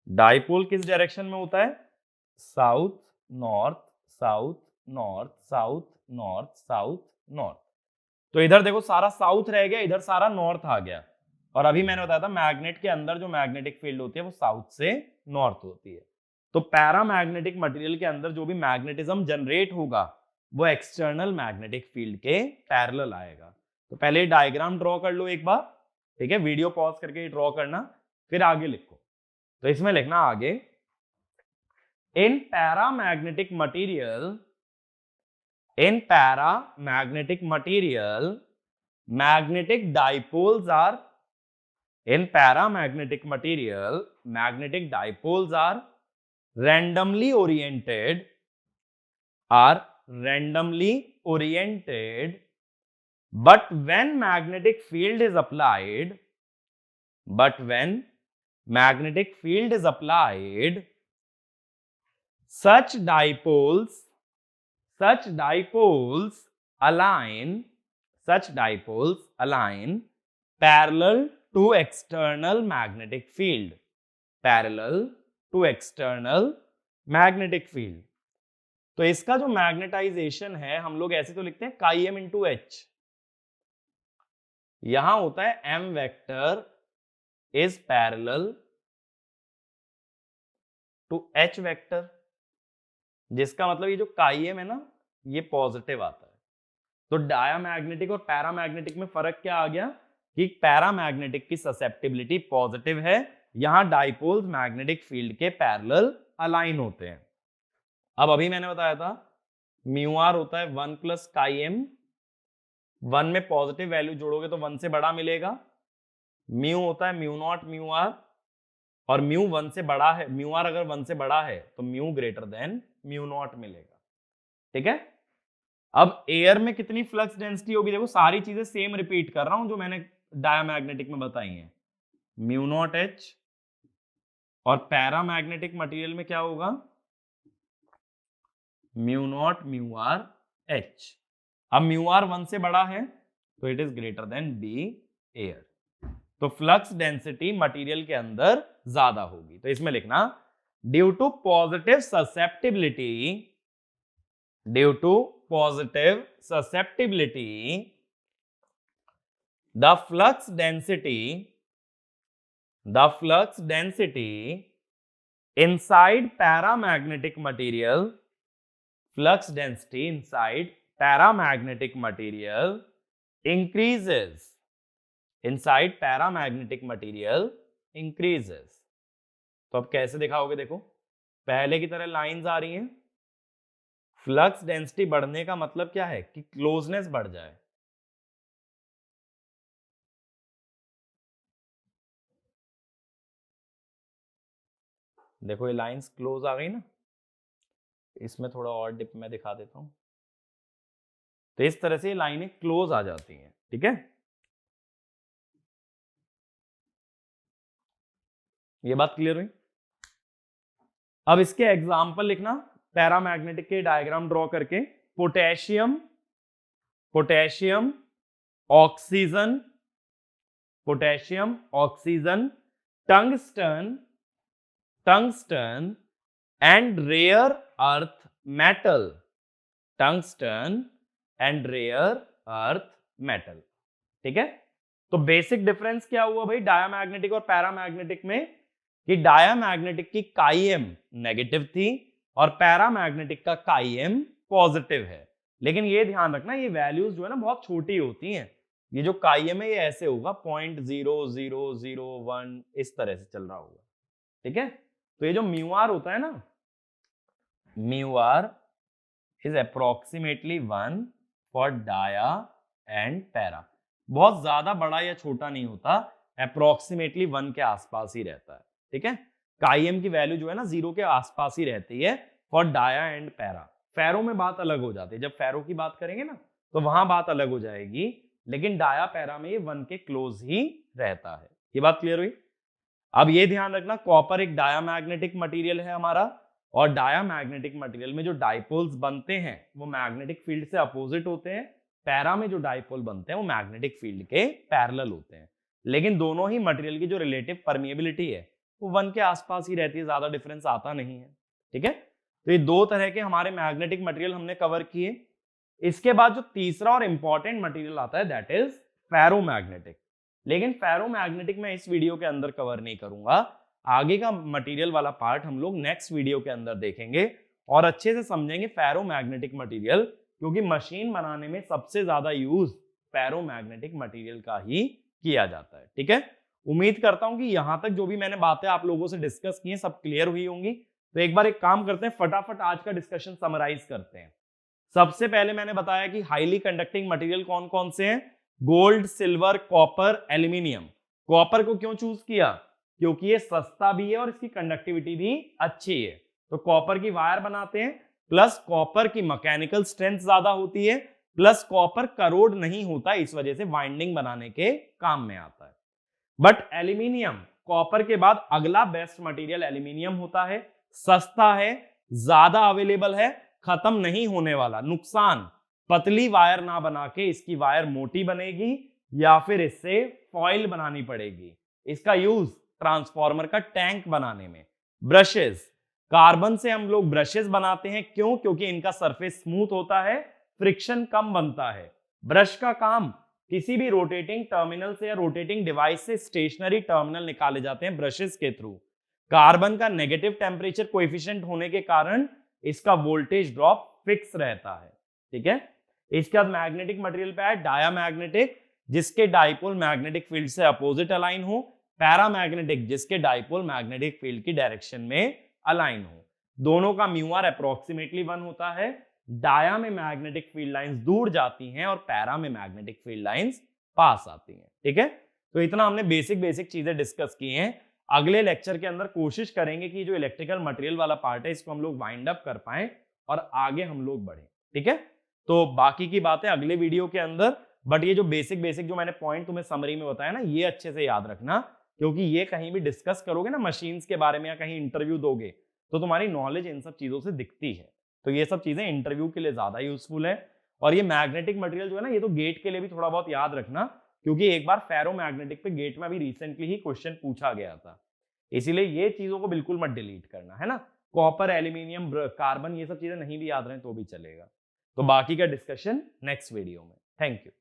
डाइपोल किस डायरेक्शन में होता है? South north south north south north south north. तो इधर देखो सारा साउथ रह गया, इधर सारा नॉर्थ आ गया। और अभी मैंने बताया था मैग्नेट के अंदर जो मैग्नेटिक फील्ड होती है वो साउथ से नॉर्थ होती है। तो पैरामैग्नेटिक मटेरियल के अंदर जो भी मैग्नेटिज्म जनरेट होगा वो एक्सटर्नल मैग्नेटिक फील्ड के पैरेलल आएगा। तो पहले डायग्राम ड्रॉ कर लो एक बार, ठीक है? वीडियो पॉज करके ड्रॉ करना, फिर आगे लिखो। तो इसमें लिखना आगे, in paramagnetic material magnetic dipoles are randomly oriented, but when magnetic field is applied, such dipoles align parallel to external magnetic field, तो इसका जो मैग्नेटाइजेशन है हम लोग ऐसे तो लिखते हैं काई एम इंटू एच। यहां होता है M vector is parallel to H vector, जिसका मतलब ये जो काई एम है ना ये पॉजिटिव आता है। तो डायामैग्नेटिक और पैरामैग्नेटिक में फर्क क्या आ गया कि पैरामैग्नेटिक की ससेप्टिबिलिटी पॉजिटिव है, यहां डाइपोल्स मैग्नेटिक फील्ड के पैरेलल अलाइन होते हैं। अब अभी मैंने बताया था म्यू आर होता है 1 प्लस काई एम, 1 में पॉजिटिव वैल्यू जोड़ोगे तो 1 से बड़ा मिलेगा। म्यू होता है म्यू नॉट म्यू आर, और म्यू 1 से बड़ा है, म्यू आर अगर 1 से बड़ा है तो mu greater than mu naught मिलेगा, ठीक है? अब एयर में कितनी फ्लक्स डेंसिटी होगी? देखो सारी चीजें सेम रिपीट कर रहा हूं जो मैंने डायामैग्नेटिक में बताई हैं। म्यू नॉट एच, और पैरामैग्नेटिक मटेरियल में क्या होगा? Mu naught mu R H. अब म्यू आर 1 से बड़ा है तो it is greater than B air, तो फ्लक्स डेंसिटी मटेरियल के अंदर ज्यादा होगी। तो इसमें लिखना due to positive susceptibility the flux density inside paramagnetic material increases। तो अब कैसे दिखाओगे? देखो पहले की तरह लाइंस आ रही हैं। फ्लक्स डेंसिटी बढ़ने का मतलब क्या है कि क्लोजनेस बढ़ जाए। देखो ये लाइंस क्लोज आ गई ना, इसमें थोड़ा और डिप में दिखा देता हूं। तो इस तरह से ये लाइनें क्लोज आ जाती हैं, ठीक है? ये बात क्लियर हुई? अब इसके एग्जाम्पल लिखना पैरामैग्नेटिक के डायग्राम ड्रॉ करके। Potassium oxygen tungsten and rare earth metal, ठीक है? तो बेसिक डिफरेंस क्या हुआ भाई डायामैग्नेटिक और पैरामैग्नेटिक में? कि डायामैग्नेटिक की काई एम नेगेटिव थी और पैरामैग्नेटिक का काई एम पॉजिटिव है। लेकिन ये ध्यान रखना ये वैल्यूज जो है ना बहुत छोटी होती हैं। ये जो काई एम है ये ऐसे होगा 0.0001 इस तरह से चल रहा होगा, ठीक है? तो ये जो म्यू आर होता है ना, mu R is approximately 1 for dia and para. बहुत ज्यादा बड़ा या छोटा नहीं होता, अप्रोक्सीमेटली 1 के आसपास ही रहता है, ठीक है? काई एम की वैल्यू जो है ना 0 के आसपास ही रहती है फॉर डाया एंड पैरा। फेरो में बात अलग हो जाती है, जब फेरो की बात करेंगे ना तो वहां बात अलग हो जाएगी, लेकिन डाया पैरा में ये 1 के क्लोज ही रहता है। ये बात क्लियर हुई? अब ये ध्यान रखना, कॉपर एक डायामैग्नेटिक मटेरियल है हमारा, और डायामैग्नेटिक मटेरियल में जो डाइपोल्स बनते हैं वो मैग्नेटिक फील्ड से अपोजिट होते हैं। पैरा में जो डाइपोल बनते हैं वो मैग्नेटिक फील्ड के पैरेलल होते हैं, लेकिन दोनों ही मटेरियल की जो रिलेटिव परमिएबिलिटी है वो 1 के आसपास ही रहती है, ज्यादा डिफरेंस आता नहीं है। ठीक है, तो ये दो तरह के हमारे मैग्नेटिक मटेरियल हमने कवर किए। इसके बाद जो तीसरा और इंपॉर्टेंट मटेरियल आता है दैट इज फेरोमैग्नेटिक। लेकिन फेरोमैग्नेटिक मैं इस वीडियो के अंदर कवर नहीं करूंगा, आगे का मटेरियल वाला पार्ट हम लोग नेक्स्ट वीडियो के अंदर देखेंगे और अच्छे से समझेंगे फेरोमैग्नेटिक मटेरियल, क्योंकि मशीन बनाने में सबसे ज्यादा यूज फेरोमैग्नेटिक मटेरियल का ही किया जाता है। ठीक है, उम्मीद करता हूं कि यहां तक जो भी मैंने बातें आप लोगों से डिस्कस की हैं सब क्लियर हुई होंगी। तो एक बार एक काम करते हैं, फटाफट आज का डिस्कशन समराइज करते हैं। सबसे पहले मैंने बताया कि हाईली कंडक्टिंग मटेरियल कौन कौन से हैं, gold, silver, copper, aluminium. Copper को क्यों चूज किया? क्योंकि ये सस्ता भी है और इसकी कंडक्टिविटी भी अच्छी है, तो कॉपर की वायर बनाते हैं। प्लस कॉपर की मैकेनिकल स्ट्रेंथ ज्यादा होती है, प्लस कॉपर करोड नहीं होता, इस वजह से वाइंडिंग बनाने के काम में आता है। बट एल्यूमिनियम कॉपर के बाद अगला बेस्ट मटेरियल एल्यूमिनियम होता है, सस्ता है, ज्यादा अवेलेबल है, खत्म नहीं होने वाला। नुकसान, पतली वायर ना बना के इसकी वायर मोटी बनेगी या फिर इससे फॉइल बनानी पड़ेगी। इसका यूज ट्रांसफार्मर का टैंक बनाने में। ब्रशेस, कार्बन से हम लोग ब्रशेस बनाते हैं, क्यों? क्योंकि इनका सरफेस स्मूथ होता है, फ्रिक्शन कम बनता है। ब्रश का काम, किसी भी रोटेटिंग टर्मिनल से या रोटेटिंग डिवाइस से स्टेशनरी टर्मिनल निकाले जाते हैं ब्रशेस के थ्रू। कार्बन का नेगेटिव टेम्परेचर कोएफिशिएंट होने के कारण इसका वोल्टेज ड्रॉप फिक्स रहता है। ठीक है, इसके बाद मैग्नेटिक मटेरियल पे है डायामैग्नेटिक, जिसके डाइपोल मैग्नेटिक फील्ड से अपोजिट अलाइन हो। पैरामैग्नेटिक, जिसके डाइपोल मैग्नेटिक फील्ड की डायरेक्शन में अलाइन हो। दोनों का म्यू आर अप्रोक्सीमेटली 1 होता है। डाया में मैग्नेटिक फील्ड लाइंस दूर जाती हैं और पैरा में मैग्नेटिक फील्ड लाइंस पास आती हैं। ठीक है, तो इतना हमने बेसिक चीजें डिस्कस की हैं। अगले लेक्चर के अंदर कोशिश करेंगे कि जो इलेक्ट्रिकल मटेरियल वाला पार्ट है इसको हम लोग वाइंड अप कर पाएं और आगे हम लोग बढ़े। ठीक है, तो बाकी की बातें अगले वीडियो के अंदर, बट ये जो बेसिक जो मैंने पॉइंट तुम्हें समरी में बताया ना, ये अच्छे से याद रखना, क्योंकि ये कहीं भी डिस्कस करोगे ना मशीन्स के बारे में या कहीं इंटरव्यू दोगे तो तुम्हारी नॉलेज इन सब चीजों से दिखती है। तो ये सब चीजें इंटरव्यू के लिए ज्यादा यूजफुल है। और ये मैग्नेटिक मटेरियल जो है ना, ये तो गेट के लिए भी थोड़ा बहुत याद रखना, क्योंकि एक बार फेरोमैग्नेटिक पे गेट में अभी रिसेंटली ही क्वेश्चन पूछा गया था, इसीलिए ये चीजों को बिल्कुल मत डिलीट करना, है ना। कॉपर, एल्यूमिनियम, कार्बन, ये सब चीजें नहीं भी याद रहे तो भी चलेगा। तो बाकी का डिस्कशन नेक्स्ट वीडियो में। Thank you.